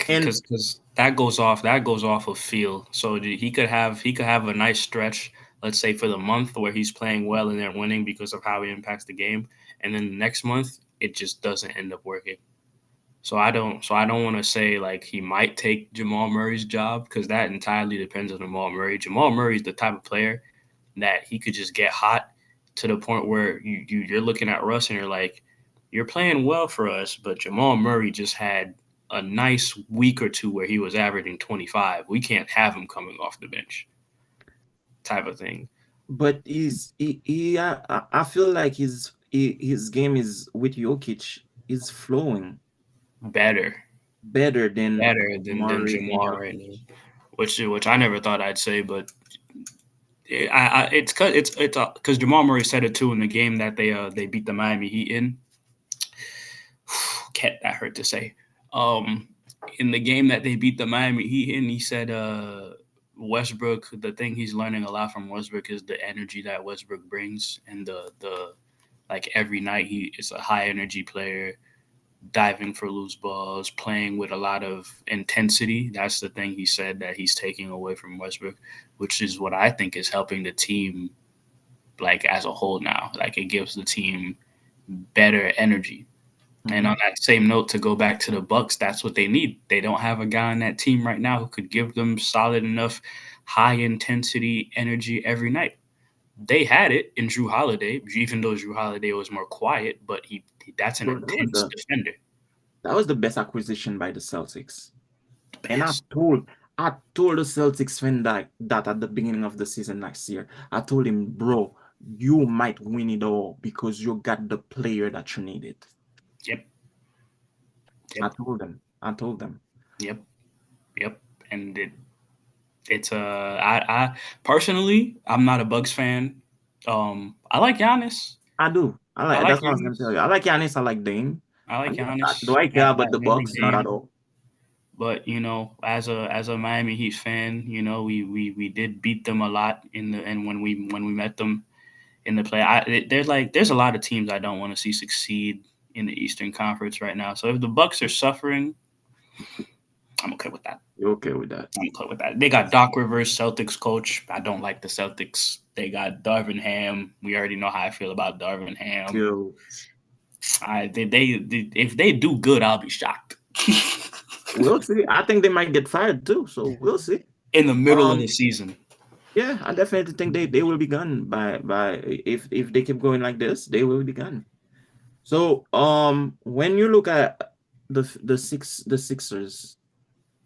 And because that goes off of feel. So he could have a nice stretch, let's say for the month where he's playing well and they're winning because of how he impacts the game, and then the next month it just doesn't end up working. So I don't want to say like he might take Jamal Murray's job because that entirely depends on Jamal Murray. Jamal Murray is the type of player that he could just get hot to the point where you're looking at Russ and you're like, you're playing well for us, but Jamal Murray just had a nice week or two where he was averaging 25. We can't have him coming off the bench, type of thing. but I feel like his game is with Jokic is flowing Better, better than better than Murray and Jamal right now, Jokic. which I never thought I'd say, but it's because Jamal Murray said it too in the game that they beat the Miami Heat in. That hurt to say. Um, in the game that they beat the Miami Heat in, he said Westbrook. The thing he's learning a lot from Westbrook is the energy that Westbrook brings, and the like every night he is a high energy player, diving for loose balls, playing with a lot of intensity. That's the thing he said that he's taking away from Westbrook, which is what I think is helping the team like as a whole now. Like it gives the team better energy. And on Mhm. that same note, to go back to the Bucks, that's what they need. They don't have a guy on that team right now who could give them solid enough high intensity energy every night. They had it in Drew Holiday, even though Drew Holiday was more quiet, but that's an Bro, intense defender. that was the best acquisition by the Celtics. And Best. I told the Celtics fan that at the beginning of the season last year. I told him, bro, you might win it all because you got the player that you needed. Yep. I Yep. told them. I told them. Yep. Yep. And it's I personally I'm not a Bucks fan. I like Giannis. I do. I like That's what I was gonna tell Giannis. you. I like Giannis, I like Dame. I like Do Giannis. I care about the I like Bucks? Not at Dame. all. But as a Miami Heat fan, we did beat them a lot and when we met them in the play. There's a lot of teams I don't want to see succeed in the Eastern Conference right now. So if the Bucks are suffering, I'm okay with that. You're okay with that. I'm okay with that. They got Doc Rivers, Celtics coach. I don't like the Celtics. They got Darvin Ham. We already know how I feel about Darvin Ham. Yo, If they do good, I'll be shocked. we'll see. I think they might get fired too, so we'll see. In the middle of the Um, season. yeah, I definitely think they will be gone by if they keep going like this, they will be gone. So when you look at the Sixers,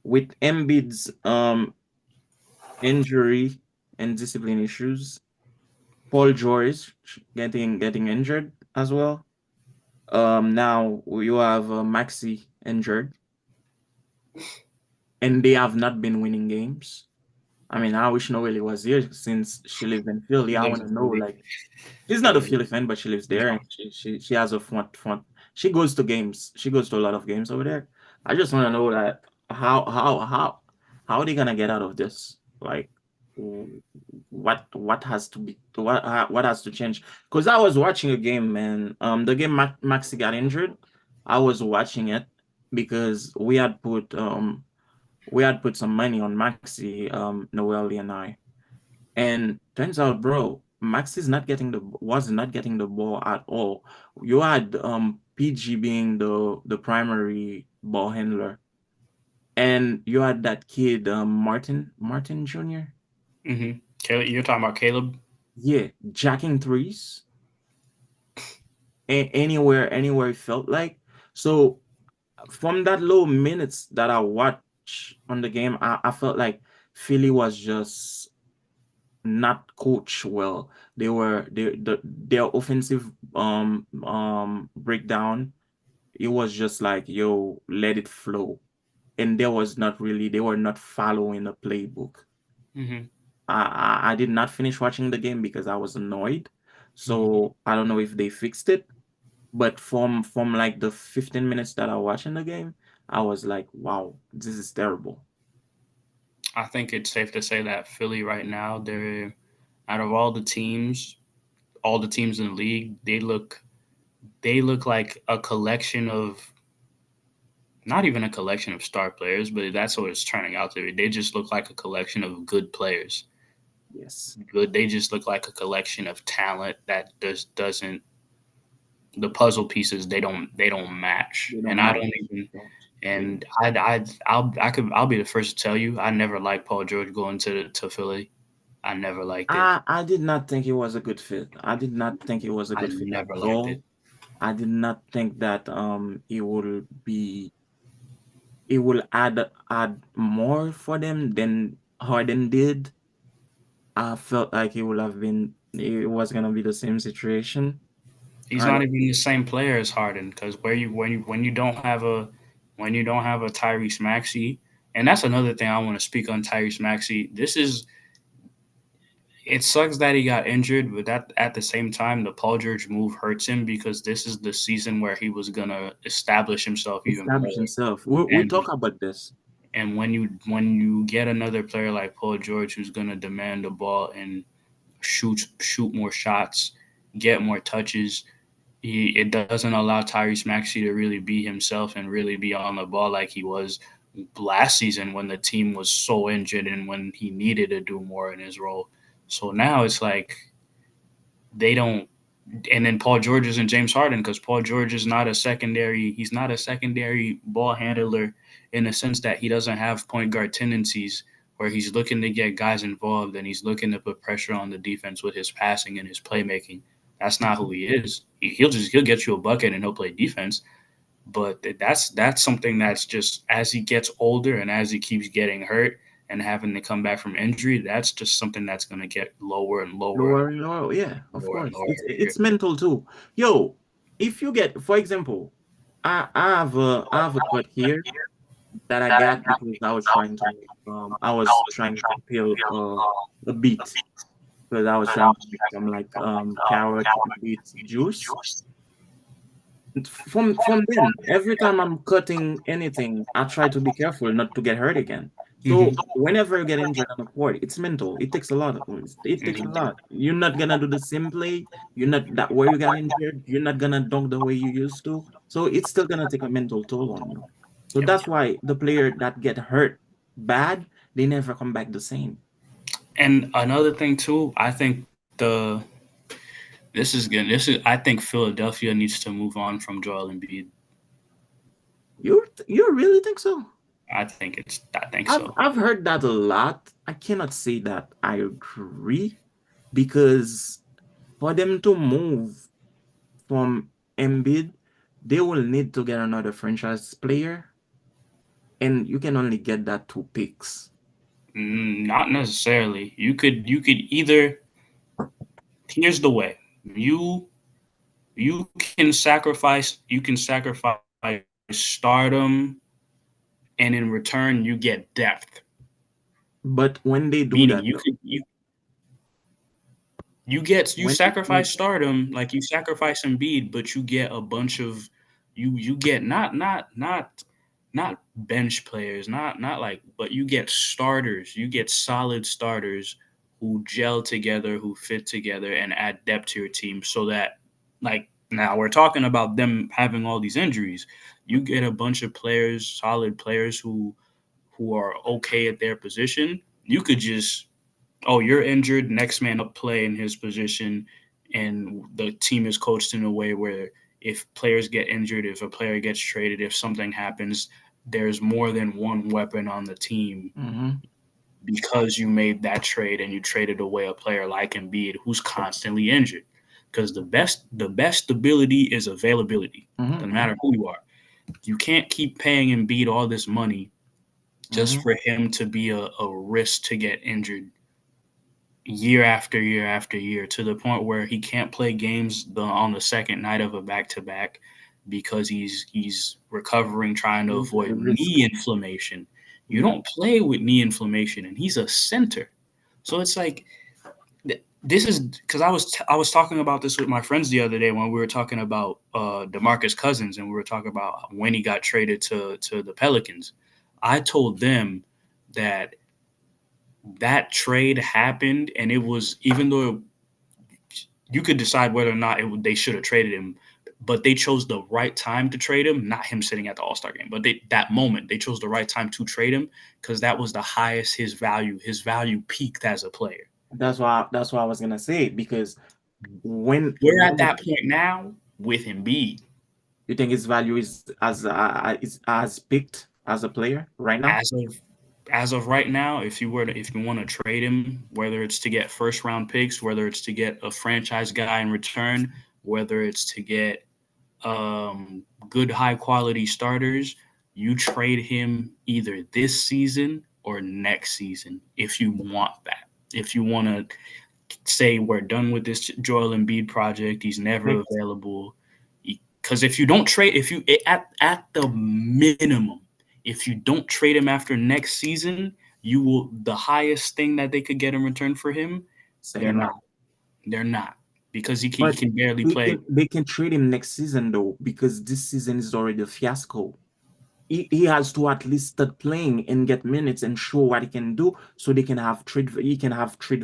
with Embiid's injury and discipline issues, Paul George getting injured as well. Now you have Maxi injured, and they have not been winning games. I mean, I wish Noelle was here since she lives in Philly. He I lives want in to know, Philly. like, she's not a Yeah. Philly fan, but she lives there, and No. she has a front. She goes to games. She goes to a lot of games over there. I just want to know that how are they gonna get out of this? Like, what has to be what has to change? Because I was watching a game, man. The game Maxi got injured. I was watching it because we had put some money on Maxi, Noelle and I. And turns out, bro, Max is not getting the was not getting the ball at all. You had PG being the primary ball handler, and you had that kid Martin Jr. Mm-hmm. Caleb, you're talking about Caleb? Yeah, jacking threes anywhere it felt like. So from that low minutes that I watched on the game, I felt like Philly was just not coached well. Their offensive breakdown. It was just like, yo, let it flow. And there was not really they were not following the playbook. Mm-hmm. I did not finish watching the game because I was annoyed. Mm-hmm. So I don't know if they fixed it. But from like the 15 minutes that I watched in the game, I was like, wow, this is terrible. I think it's safe to say that Philly right now, they're out of all the teams in the league, they look like a collection of not even a collection of star players, but that's what it's turning out to be. They just look like a collection of good players. Yes. Good. They just look like a collection of talent that just doesn't the puzzle pieces they don't match. They And don't I match. don't even Don't. They and I'll be the first to tell you I never liked Paul George going to Philly. I never liked it. I did not think it was a good fit. I did not think it was a I good fit at never liked it. all. I did not think that it will add more for them than Harden did. I felt like it was gonna be the same situation. He's I not don't even the same player as Harden because where you when you don't have a Tyrese Maxey, and that's another thing I want to speak on Tyrese Maxey. It sucks that he got injured, but that at the same time, the Paul George move hurts him because this is the season where he was gonna establish himself even establish more. himself. We And talk about this. when you get another player like Paul George who's gonna demand the ball and shoot more shots, get more touches, it doesn't allow Tyrese Maxey to really be himself and really be on the ball like he was last season when the team was so injured and when he needed to do more in his role. So now it's like they don't. And then Paul George isn't James Harden because Paul George is not a secondary. He's not a secondary ball handler in the sense that he doesn't have point guard tendencies where he's looking to get guys involved and he's looking to put pressure on the defense with his passing and his playmaking. That's not who he is. He'll get you a bucket and he'll play defense. But that's something that's just as he gets older and as he keeps getting hurt and having to come back from injury, that's just something that's going to get lower and lower and Lower and lower, yeah, of lower and course. lower every year. It's mental too. Yo, if you get, for example, I have a cut here that I got because I was trying to peel a beet because I was trying to make some like carrot and beet juice. From then, every time I'm cutting anything, I try to be careful not to get hurt again. Mm-hmm. So whenever you get injured on the court, it's mental. It takes a lot. It takes a Mm-hmm. lot. You're not gonna do the same play. You're not that where you got injured. You're not gonna dunk the way you used to. So it's still gonna take a mental toll on you. So Yep. that's why the player that get hurt bad, they never come back the same. And another thing too, I think the this is good. This is I think Philadelphia needs to move on from Joel Embiid. You really think so? I think so. I've heard that a lot. I cannot say that I agree because for them to move from Embiid, they will need to get another franchise player. and you can only get that 2 picks. Not necessarily. You could either, here's the way. You can sacrifice stardom, and in return you get depth. But when they do Meaning that, though, you when they, sacrifice stardom, like you sacrifice Embiid, but you get a bunch of, you get not bench players, not like, but you get starters. You get solid starters who gel together, who fit together, and add depth to your team. So that, like, now we're talking about them having all these injuries. You get a bunch of players, solid players who are okay at their position. You could just, oh, you're injured, next man up play in his position, and the team is coached in a way where if players get injured, if a player gets traded, if something happens, there's more than one weapon on the team mm-hmm, because you made that trade and you traded away a player like Embiid who's constantly injured. Because the best stability is availability. Doesn't mm-hmm, matter who you are. You can't keep paying Embiid all this money just mm-hmm. for him to be a risk to get injured year after year after year, to the point where he can't play games on the second night of a back to back because he's recovering, trying to It's a avoid risk. knee inflammation. You Yeah, don't play with knee inflammation, and he's a center. So it's like, this is because I was talking about this with my friends the other day when we were talking about DeMarcus Cousins, and we were talking about when he got traded to the Pelicans. I told them that that trade happened, and it was, even though you could decide whether or not they should have traded him, but they chose the right time to trade him, not him sitting at the All-Star game. But that moment, they chose the right time to trade him because that was the highest his value peaked as a player. that's what I was gonna say because We're at when that point now with Embiid. you think his value is as picked as a player right now? As of as of right now, if you want to trade him, whether it's to get first round picks, whether it's to get a franchise guy in return, whether it's to get good high quality starters, you trade him either this season or next season if you want that. If you want to say we're done with this Joel Embiid project, he's never Picked. available. Because if you don't trade, if you at the minimum, if you don't trade him after next season, you will, the highest thing that they could get in return for him. They're Second not. round. They're not, because he But can barely they play. can trade him next season though, because this season is already a fiasco. He has to at least start playing and get minutes and show what he can do so he can have trade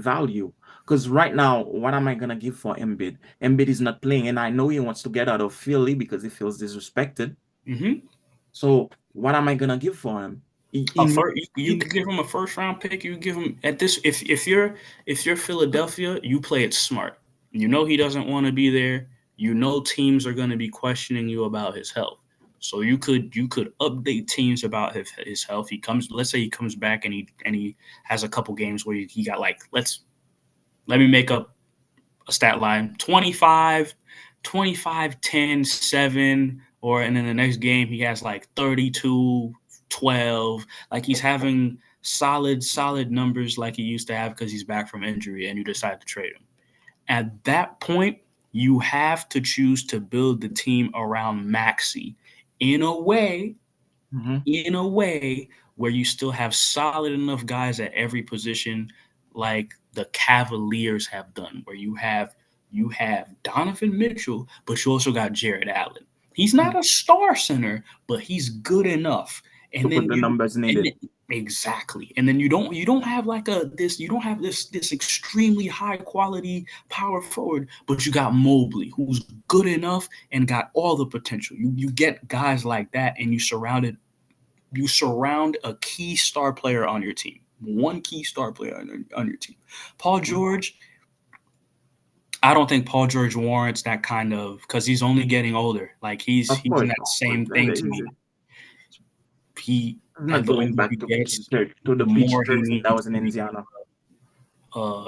value. Because right now, what am I gonna give for Embiid? Embiid is not playing, and I know he wants to get out of Philly because he feels disrespected. Mm-hmm. So what am I gonna give for him? A He, first, you he, could give him a first round pick. You give him at this. If you're Philadelphia, you play it smart. You know he doesn't want to be there. You know teams are going to be questioning you about his health. So you could update teams about his health. He comes. Let's say he comes back and he has a couple games where he got, like, let me make up a stat line: 25, 25, 10, 7, or, and then the next game he has like 32, 12. Like, he's having solid numbers like he used to have because he's back from injury, and you decide to trade him. At that point, you have to choose to build the team around Maxi in a way, Mhm. in a way where you still have solid enough guys at every position, like the Cavaliers have done, where you have Donovan Mitchell, but you also got Jared Allen. He's not a star center, but he's good enough. To And put then the you numbers and needed. then, exactly. And then you don't have like a this you don't have this extremely high quality power forward, but you got Mobley, who's good enough and got all the potential. You get guys like that, and you surround a key star player on your team. One key star player on your team. Paul George, I don't think Paul George warrants that kind of, because he's only getting older. Like, Of he's in course, that of course. same And thing to me. He he's and not the going older he back to gets, the the peach more he jersey that needs was in to be. Indiana.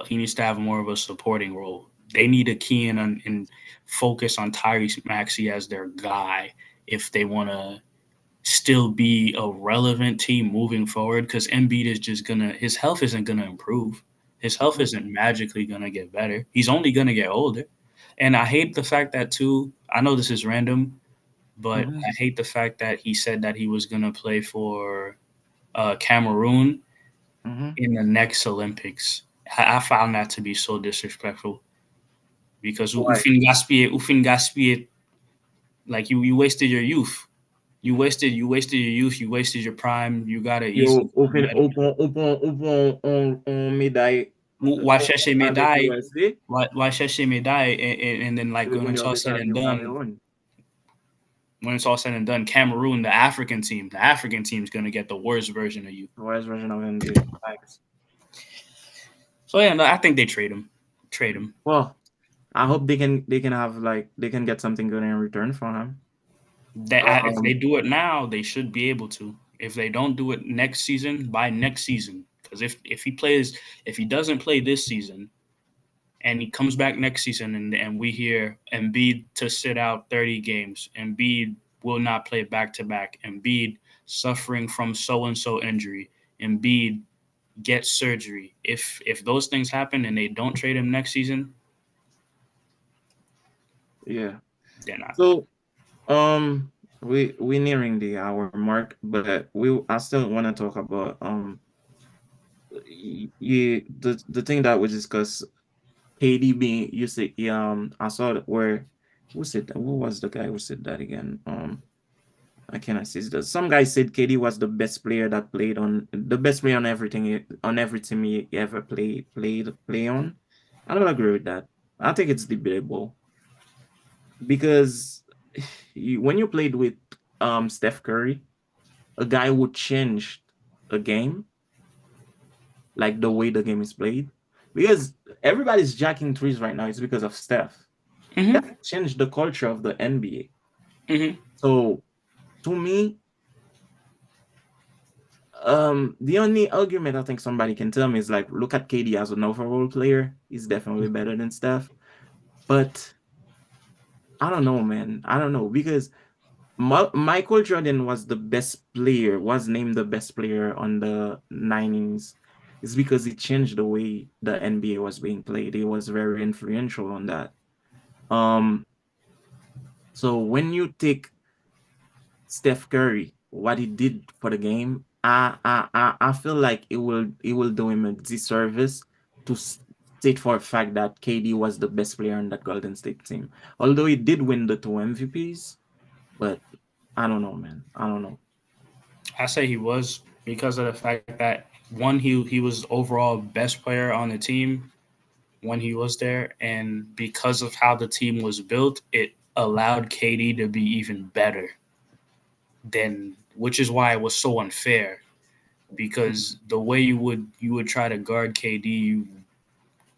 He needs to have more of a supporting role. They need to key in and focus on Tyrese Maxey as their guy if they want to still be a relevant team moving forward because Embiid is just his health isn't gonna improve. His health isn't magically gonna get better. He's only gonna get older. And I hate the fact that too. I know this is random, but Mm-hmm. I hate the fact that he said that he was gonna play for Cameroon Mm-hmm. in the next Olympics. I found that to be so disrespectful because Why? Ufin gaspillé, like you wasted your youth. You wasted your youth. You wasted your prime. You got an easy. Yo, on médaille Why chercher avec médaille? l'OSD, Why chercher médaille? And then like when when it's you're all said and déchargé au done, Cameroun. Cameroon, the African team is gonna get the worst version of you. Where's version of NBA? Thanks. So yeah, no, I think they trade him. Trade him. Well, I hope they can have like they can get something good in return for him. If they Um, do it now, they should be able to. If they don't do it next season, by next season, because if he doesn't play this season, and he comes back next season, and we hear Embiid to sit out 30 games, Embiid will not play back to back, Embiid suffering from so and so injury, Embiid gets surgery. If those things happen and they don't trade him next season, yeah. they're not. So we nearing the hour mark, but I still want to talk about the thing that we discussed. KD being you said I saw that where who said that? Who was the guy who said that again? I cannot see that. Some guy said KD was the best player that played on the best player on everything on every team he ever play on. I don't agree with that. I think it's debatable because when you played with Steph Curry, a guy who changed a game, like the way the game is played, because everybody's jacking threes right now. It's because of Steph. Mm-hmm. Steph changed the culture of the NBA. Mm-hmm. So to me, the only argument I think somebody can tell me is like, look at KD as an overall player. He's definitely better than Steph. But I don't know, man. I don't know because Michael Jordan was the best player, was named the best player on the 90s. It's because he changed the way the NBA was being played. He was very influential on that. Um, so when you take Steph Curry, what he did for the game, I feel like it will do him a disservice to state for a fact that KD was the best player on that Golden State team. Although he did win the two MVPs, but I don't know, man. I don't know. I say he was because of the fact that one, he was overall best player on the team when he was there, and because of how the team was built, it allowed KD to be even better than, which is why it was so unfair. Because the way you would try to guard KD,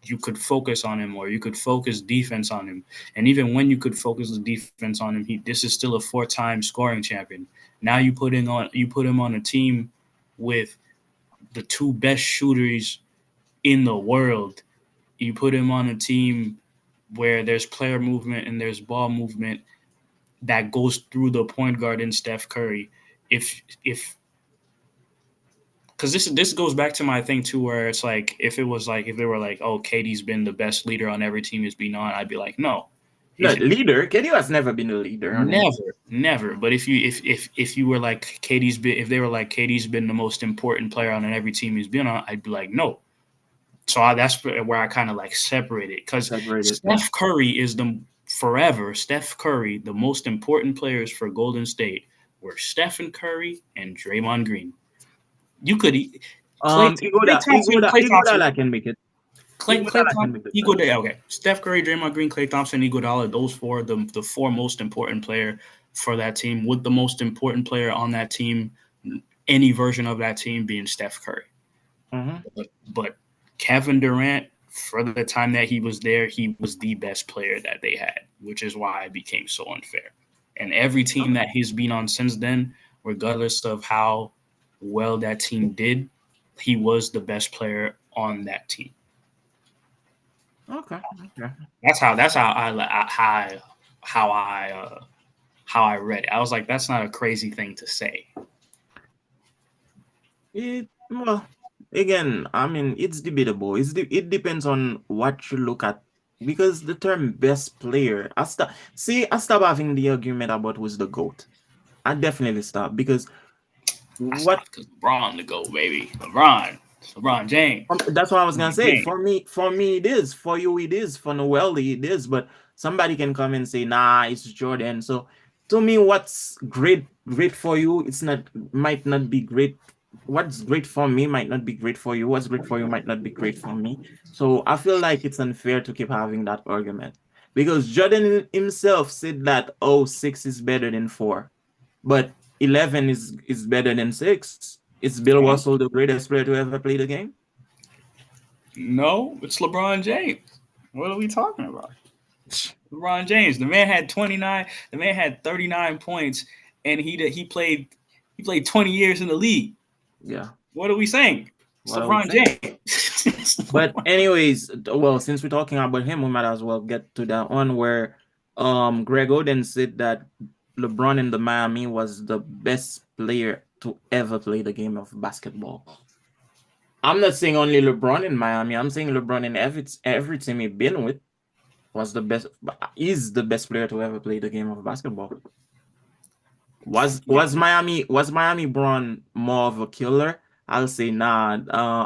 you could focus on him, or you could focus defense on him, and even when you could focus the defense on him, this is still a four-time scoring champion. Now you put him on a team with the two best shooters in the world. You put him on a team where there's player movement and there's ball movement that goes through the point guard in Steph Curry. If because this goes back to my thing too, where it's like if they were like, oh, KD's been the best leader on every team he's been on, I'd be like, no, No, he's leader. KD has never been a leader on any. never. But if you were like if they were like KD's been the most important player on every team he's been on, I'd be like, no. So that's where I kind of like separate it because Separated. Yeah. Steph Curry is Steph Curry, the most important players for Golden State were Stephen Curry and Draymond Green. You could Clay Thompson, Iguodala can make it. Iguodala can make the cut. Okay. Steph Curry, Draymond Green, Clay Thompson, Iguodala, those four, the four most important player for that team, with the most important player on that team, any version of that team being Steph Curry. Mm-hmm. But Kevin Durant, for the time that he was there, he was the best player that they had, which is why it became so unfair. And every team that he's been on since then, regardless of how well that team did, he was the best player on that team. Okay. Okay. That's how I how I read it. I was like, that's not a crazy thing to say. Well, again, I mean, it's debatable. It depends on what you look at because the term best player, I stop having the argument about who's the GOAT. I definitely stop because I what stopped because LeBron to go, baby. LeBron James. that's what I was gonna LeBron say. James. For me, it is. For you, it is. For Noel, it is. But somebody can come and say, "Nah, it's Jordan." So, to me, what's great for you, it's not might not be great. What's great for me might not be great for you. What's great for you might not be great for me. So, I feel like it's unfair to keep having that argument because Jordan himself said that, "Oh, 6 is better than 4, but 11 is better than 6." Is Bill Russell the greatest player to ever play the game? No, it's LeBron James. What are we talking about? LeBron James. The man had 29. The man had 39 points, and he played 20 years in the league. Yeah. What are we saying? It's What are we LeBron saying? James. But anyways, well, since we're talking about him, we might as well get to that one where Greg Oden said that LeBron in the Miami was the best player to ever play the game of basketball. I'm not saying only LeBron in Miami. I'm saying LeBron in every team he's been with was the best is the best player to ever play the game of basketball. Was Miami Braun more of a killer? I'll say nah.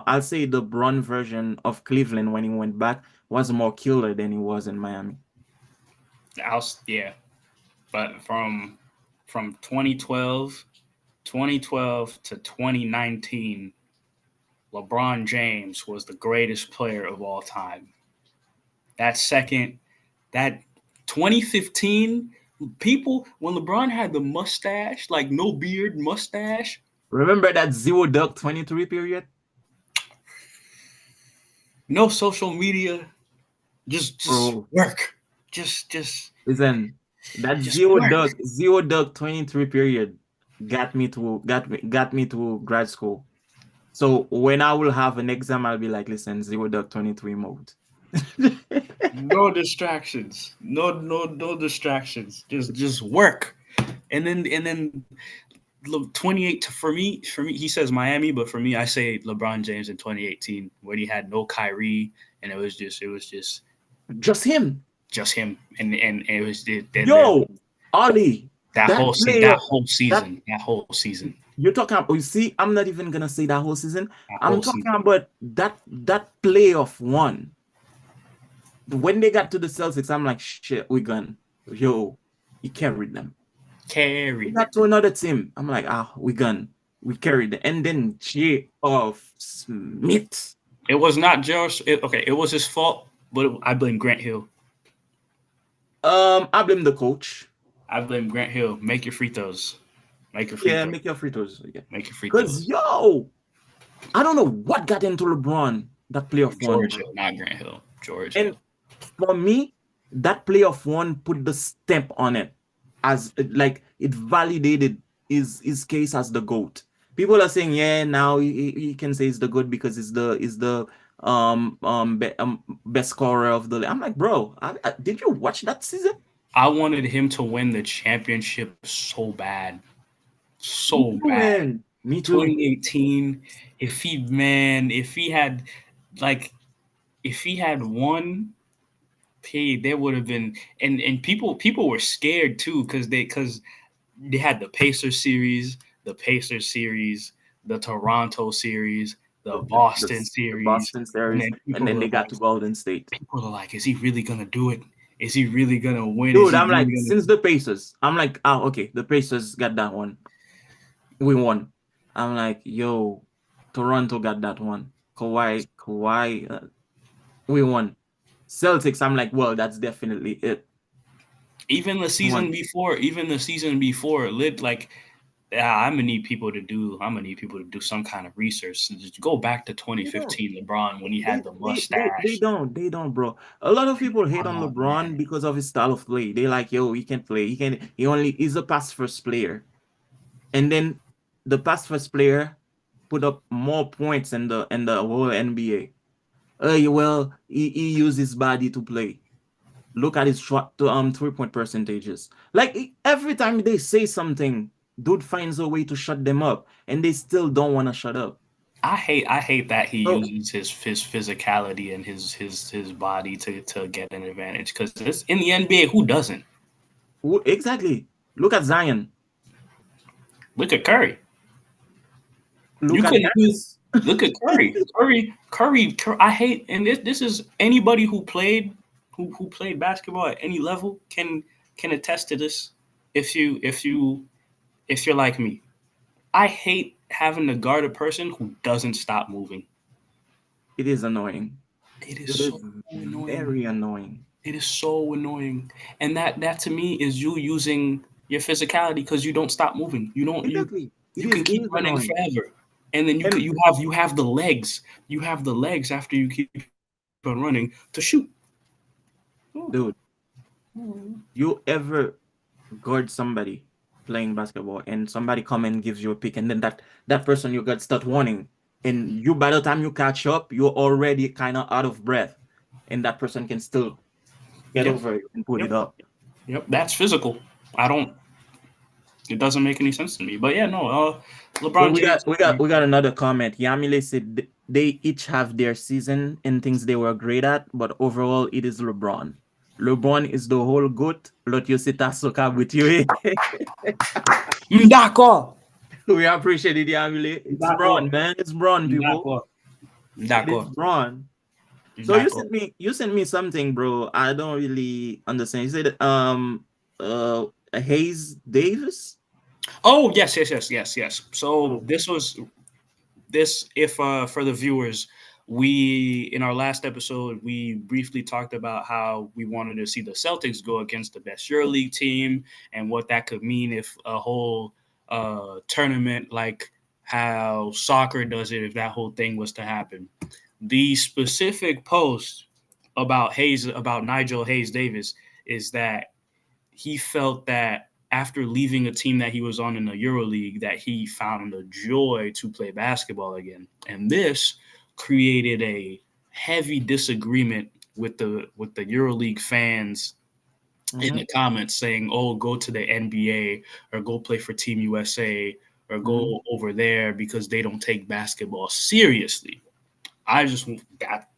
I'll say the Braun version of Cleveland when he went back was more killer than he was in Miami. Yeah, but from 2012 to 2019, LeBron James was the greatest player of all time. That second, that 2015, people when LeBron had the mustache, like no beard mustache, Remember that zero duck 23 period? no social media, just Bro, work, just listen, that just work. zero duck 23 period got me to grad school. So when I will have an exam, I'll be like, listen, zero duck 23 mode. No distractions. No distractions. Just work. And then look, 28 for me he says Miami, but for me I say LeBron James in 2018 when he had no Kyrie and it was just Just him. just him and it was then Yo, Oli, that player, that that whole season you're talking about, you see, I'm not even gonna say that whole season. that I'm whole talking season about that playoff one. When they got to the Celtics, I'm like, shit, we gone. Yo, he carried them. We carried. got to another team. I'm like, we gone. We carried them. And then J of Smith. It was not Josh. Okay, it was his fault, but I blame Grant Hill. I blame the coach. I blame Grant Hill. Make your free throws. Make your free Yeah, throws. make your free throws. Yeah. Make your free Because throws. yo, I don't know what got into LeBron that playoff one, George bro. Hill, not Grant Hill. George And Hill. for me, that playoff one put the stamp on it as like it validated his case as the GOAT. People are saying, yeah, now he can say he's the GOAT because he's the best scorer of the league. I'm like, bro, did you watch that season? I wanted him to win the championship so bad. Me So too, bad. man. Me too. 2018, if he had like if he had won, there would have been and people were scared too because they had the Pacers series, the Toronto series, the Boston The series, Boston and series, then and then they got to Golden State. people are like, is he really gonna do it? Is he really gonna win? Is Dude, he I'm really like, gonna? since the Pacers, I'm like, okay, the Pacers got that one. We won. I'm like, yo, Toronto got that one. Kawhi, we won. Celtics, I'm like, well, that's definitely it. One. Even the season before, lit like I'm gonna need people to do some kind of research and just go back to They don't. 2015 LeBron when he had They, the they, they, they mustache. don't. They don't, bro. A lot of people hate on Oh man, LeBron because of his style of play. They like, yo, he can play. He's a pass first player. And then the pass first player put up more points in the whole NBA. Well, he used his body to play. Look at his shot to 3-point percentages. Like every time they say something, dude finds a way to shut them up, and they still don't want to shut up. I hate that he So uses his physicality and his body to get an advantage because it's in the NBA. Who doesn't? exactly. Look at Zion. Look at Curry. You Look at couldn't do. Harris. Look at Curry. Curry. I hate, and this is anybody who played basketball at any level can attest to this. If you're like me, I hate having to guard a person who doesn't stop moving. It is annoying. It is It is so annoying. very annoying. It is so annoying, and that to me is you using your physicality because you don't stop moving. You don't you Exactly. you can It keep is running annoying. forever, and then And you have the legs. You have the legs after you keep on running to shoot. dude, you ever guard somebody playing basketball and somebody come and gives you a pick and then that person you got start warning and you by the time you catch up, you're already kind of out of breath and that person can still get Yep, over you and put it yep, up. yep. That's physical. I don't. It doesn't make any sense to me. But yeah, no. Well, LeBron James. we got another comment. Yamile said they each have their season and things they were great at, but overall it is LeBron. LeBron is the whole goat. Lot you sit soka with you. D'accord. We appreciate it, Yamile. It's Braun, D'accord. man. It's Braun, people. D'accord. It is D'accord. Braun. So D'accord. you sent me something, bro. I don't really understand. You said Hayes Davis? Oh yes, yes, yes, yes, yes. So Oh, this if for the viewers, we in our last episode we briefly talked about how we wanted to see the Celtics go against the best EuroLeague team and what that could mean if a whole tournament like how soccer does it, if that whole thing was to happen. The specific post about Nigel Hayes Davis is that he felt that after leaving a team that he was on in the EuroLeague, that he found the joy to play basketball again. And this created a heavy disagreement with the EuroLeague fans in mm-hmm, the comments saying, "Oh, go to the NBA or go play for Team USA or mm-hmm. go over there because they don't take basketball seriously." I just got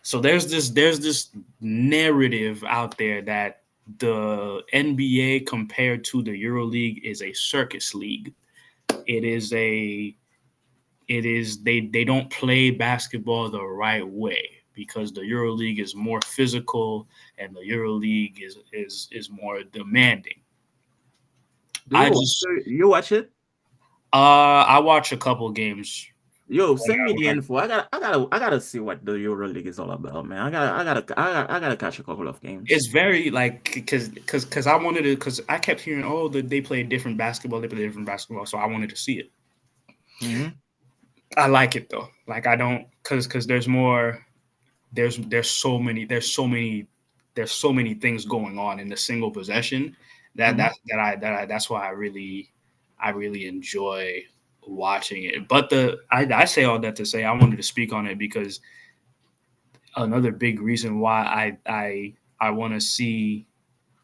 so there's this narrative out there that the NBA compared to the EuroLeague is a circus league. It is a it is they don't play basketball the right way because the EuroLeague is more physical and the EuroLeague is more demanding. Do I you watch just you watch it? I watch a couple games Yo, when send me the I info. I gotta see what the EuroLeague is all about, man. I gotta catch a couple of games. it's very like because I wanted to because I kept hearing they play different basketball, they play different basketball, so I wanted to see it. Mm-hmm. I like it though. Like I don't because there's more. There's so many things going on in the single possession Mm-hmm. that's why I really enjoy watching it. But I say all that to say I wanted to speak on it because another big reason why I want to see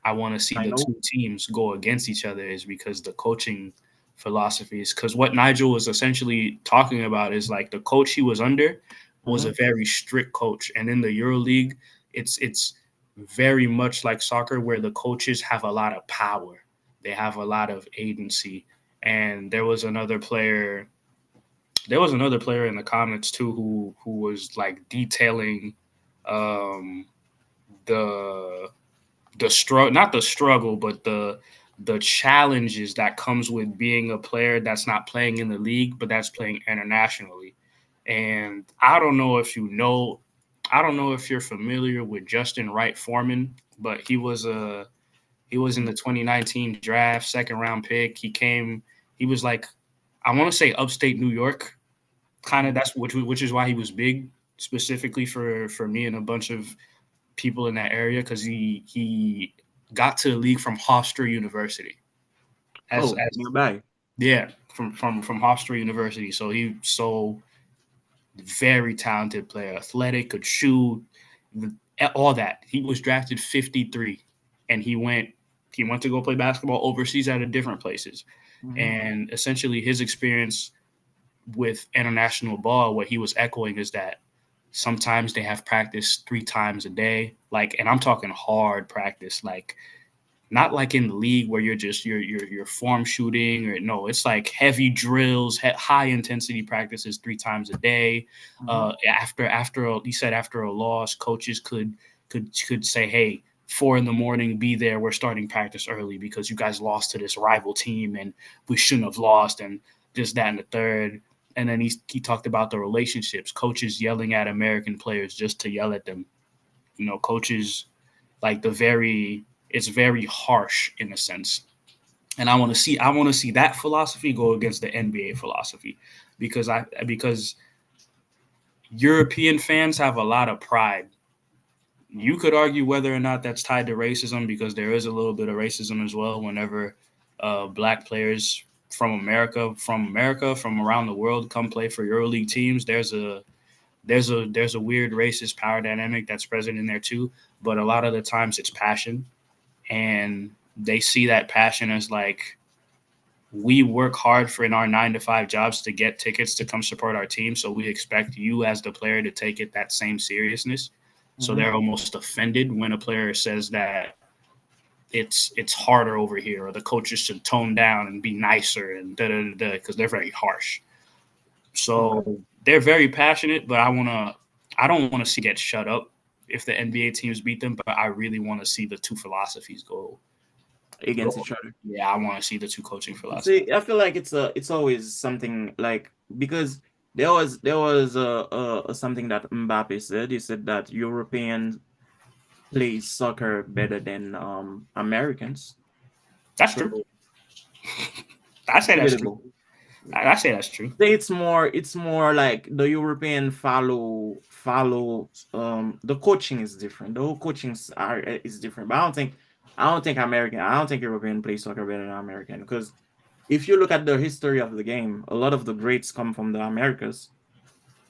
I the know. two teams go against each other is because the coaching philosophies. Because what Nigel was essentially talking about is like the coach he was under was Mm-hmm. a very strict coach, and in the EuroLeague, it's very much like soccer where the coaches have a lot of power, they have a lot of agency, and there was another player in the comments too who was like detailing um, the not the struggle, but the challenges that comes with being a player that's not playing in the league, but that's playing internationally. And I don't know if you're familiar with Justin Wright Foreman, but he was in the 2019 draft, second round pick. He was like, I want to say upstate New York, kind of. Mm-hmm. That's which is why he was big, specifically for me and a bunch of people in that area because he got to the league from Hofstra University Oh, as nearby. yeah from Hofstra University. So very talented player, athletic, could shoot, all that. He was drafted 53, and he went to go play basketball overseas at different places. And essentially his experience with international ball, what he was echoing is that sometimes they have practice 3 times a day, like, and I'm talking hard practice, like not like in the league where you're form shooting, or no, it's like heavy drills, high intensity practices 3 times a day. He said after a loss, coaches could say, hey, 4 a.m, be there. We're starting practice early because you guys lost to this rival team and we shouldn't have lost, and this, that, and the third. And then he talked about the relationships, coaches yelling at American players just to yell at them. Coaches like it's very harsh in a sense. And I want to see that philosophy go against the NBA philosophy, because European fans have a lot of pride. You could argue whether or not that's tied to racism, because there is a little bit of racism as well whenever black players from America, from around the world come play for EuroLeague teams. There's a weird racist power dynamic that's present in there too. But a lot of the times it's passion, and they see that passion as like, we work hard for in our 9-to-5 jobs to get tickets to come support our team, so we expect you as the player to take it that same seriousness. So they're almost offended when a player says that it's harder over here, or the coaches should tone down and be nicer, and because they're very harsh. So they're very passionate, but I don't want to see get shut up if the NBA teams beat them, but I really want to see the two philosophies go against each other. Yeah, I want to see the two coaching philosophies. See, I feel like it's always something like, because there was something that Mbappe said. He said that Europeans play soccer better than Americans. That's true. I say that's true. I say that's true. It's more like the European follow the coaching is different. The whole coaching is different. But I don't think European play soccer better than American, because if you look at the history of the game, a lot of the greats come from the Americas.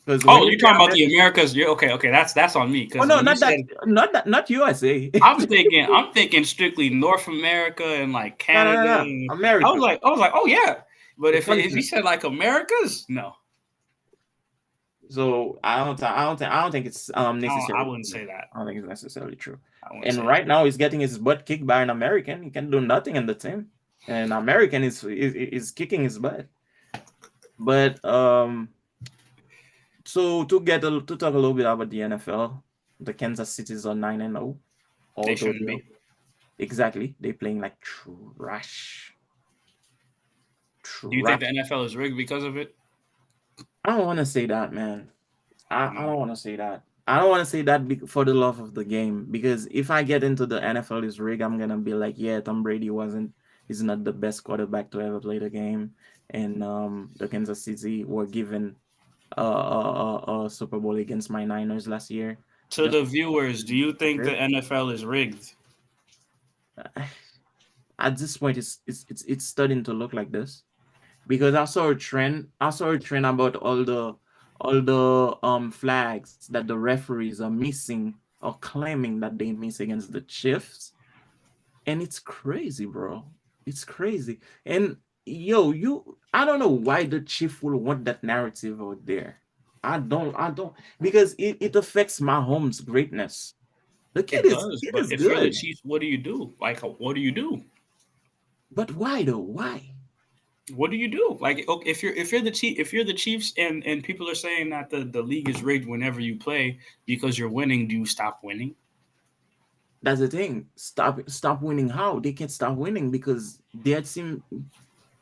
You're talking about the Americas. You're okay. That's on me. Oh no, not USA. I'm thinking strictly North America and like Canada. No. America. I was like, oh yeah. But if he said like Americas, no. So I don't think it's necessary. I wouldn't say that. I don't think it's necessarily true. And right now he's getting his butt kicked by an American. He can do nothing in the team. And American is kicking his butt. But so to talk a little bit about the NFL, the Kansas City's are 9-0. They shouldn't be. Exactly. They're playing like trash. Do you think the NFL is rigged because of it? I don't want to say that, man. I don't want to say that. I don't want to say that for the love of the game, because if I get into the NFL is rigged, I'm gonna be like, yeah, Tom Brady is not the best quarterback to ever play the game, and the Kansas City were given a Super Bowl against my Niners last year. To the viewers, do you think the NFL is rigged? At this point, it's starting to look like this, because I saw a trend about all the flags that the referees are missing or claiming that they miss against the Chiefs, and it's crazy, bro. It's crazy. And I don't know why the Chief will want that narrative out there. I don't, because it affects Mahomes' greatness. The kid is but good. If you're the Chiefs, what do you do? Like, what do you do? But why though? Why? What do you do? Like, if you're the Chiefs, and people are saying that the league is rigged whenever you play because you're winning, do you stop winning? That's the thing. Stop winning. How? They can't stop winning because their team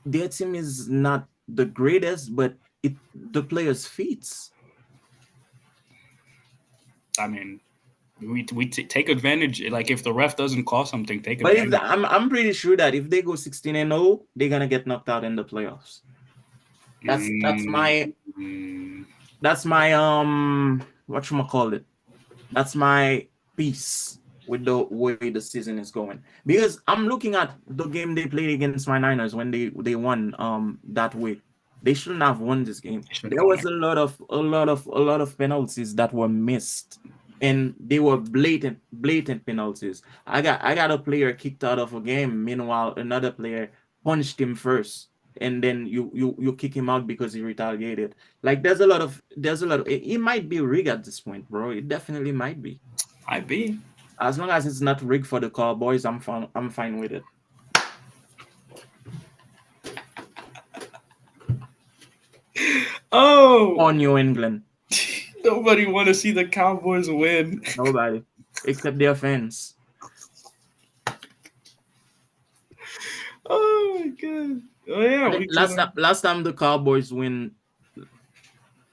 is not the greatest, but the players' feats. I mean, we take advantage. Like, if the ref doesn't call something, take advantage. But I'm pretty sure that if they go 16-0, they're gonna get knocked out in the playoffs. That's my whatchamacallit. That's my piece with the way the season is going. Because I'm looking at the game they played against my Niners when they won that week. They shouldn't have won this game. There was a lot of penalties that were missed. and they were blatant penalties. I got a player kicked out of a game. Meanwhile, another player punched him first, and then you kick him out because he retaliated. Like there's a lot of it might be rigged at this point, bro. It definitely might be. Might be. As long as it's not rigged for the Cowboys, I'm fine with it. Oh, On New England, nobody want to see the Cowboys win. nobody except their fans. Oh my god. Oh yeah, we Last time the Cowboys win.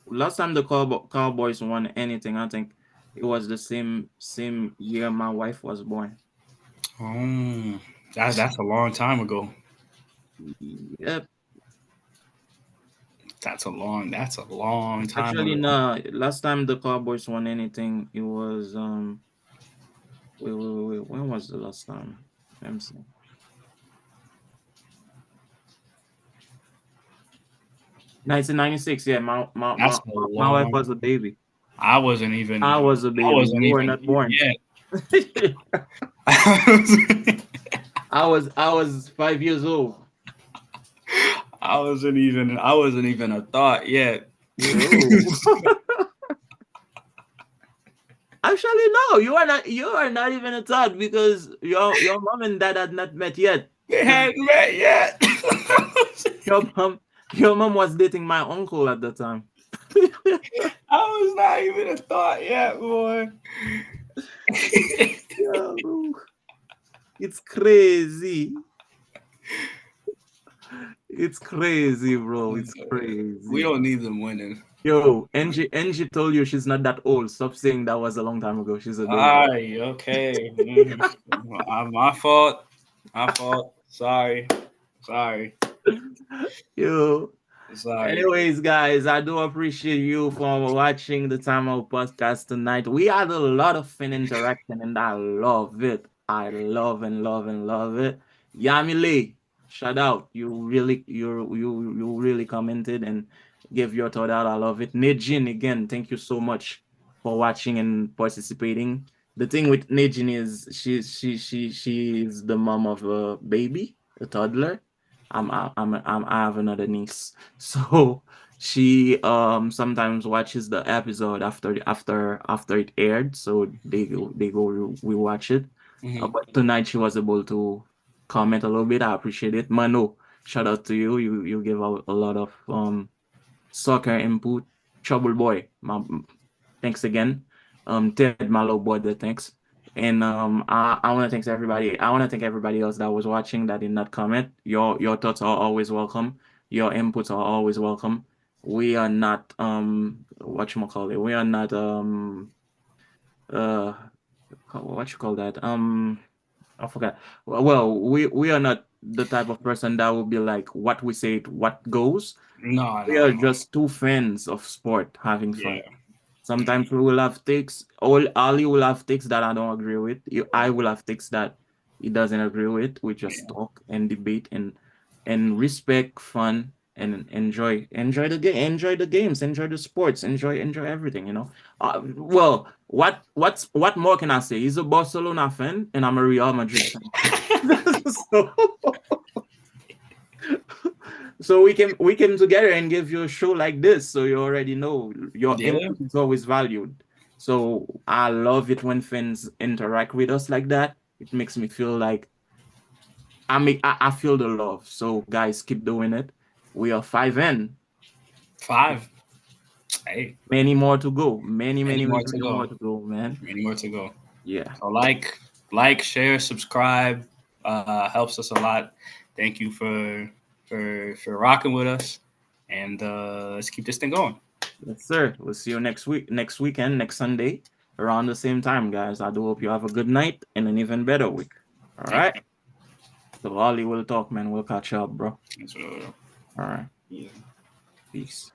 Last time the Cowboys won anything, I think it was the same year my wife was born. Oh, that's a long time ago. Yep. That's a long time Actually, ago. no. Last time the Cowboys won anything, it was wait. When was the last time? Let me see. 1996. Yeah, That's a my wife long. was a baby. I wasn't even. I was a I baby. wasn't You were even not here born. yet. I was 5 years old. I wasn't even a thought yet. Yo. Actually, no, you are not. You are not even a thought because your mom and dad had not met yet. They hadn't met yet. Your mom, your mom was dating my uncle at the time. I was not even a thought yet, boy. Yo, it's crazy. It's crazy, bro. It's We crazy. don't need them winning. Yo, Angie told you she's not that old. Stop saying that was a long time ago. She's a baby. Aye, okay. My fault. My fault. Sorry. Yo. Sorry. Anyways, guys, I do appreciate you for watching the TimeOut podcast tonight. We had a lot of fan interaction, and I love it. I love and love and love it. Yamile, shout out. You really commented and gave your thought out. I love it. Nejin, again, thank you so much for watching and participating. The thing with Nejin is she's the mom of a baby, a toddler. I have another niece. So she sometimes watches the episode after it aired, so we watch it. Mhm. But tonight she was able to comment a little bit. I appreciate it. Mano, shout out to you. You give out a lot of soccer input. Trouble boy, thanks again. Ted, my little brother, thanks. And I want to thank everybody. I want to thank everybody else that was watching that did not comment. Your thoughts are always welcome. Your inputs are always welcome. We are not whatchamacallit. We are not uh what you call that? I forgot. Well, we are not the type of person that will be like what we say, what goes. No, We no, are no. just two fans of sport having fun. Yeah. Sometimes we will have takes. Ali will have takes that I don't agree with. I will have takes that he doesn't agree with. We just Yeah. talk and debate and respect fun and enjoy the game, enjoy the games, enjoy the sports, enjoy everything. Well, what more can I say? He's a Barcelona fan and I'm a Real Madrid fan. so, so we came together and give you a show like this, so you already know your Yeah. input is always valued. So I love it when fans interact with us like that. It makes me feel like I feel the love. So guys, keep doing it. We are 5 in. 5. Hey, Many more to go. many Many more to more go. to go, man. Many more to go. Yeah. So share, subscribe. Helps us a lot. Thank you for rocking with us, and let's keep this thing going. Yes, sir. We'll see you next weekend, next Sunday, around the same time, guys. I do hope you have a good night and an even better week. All Yep. right. So Ollie will talk, man. We'll catch up, bro. That's what- All right. yeah. Peace.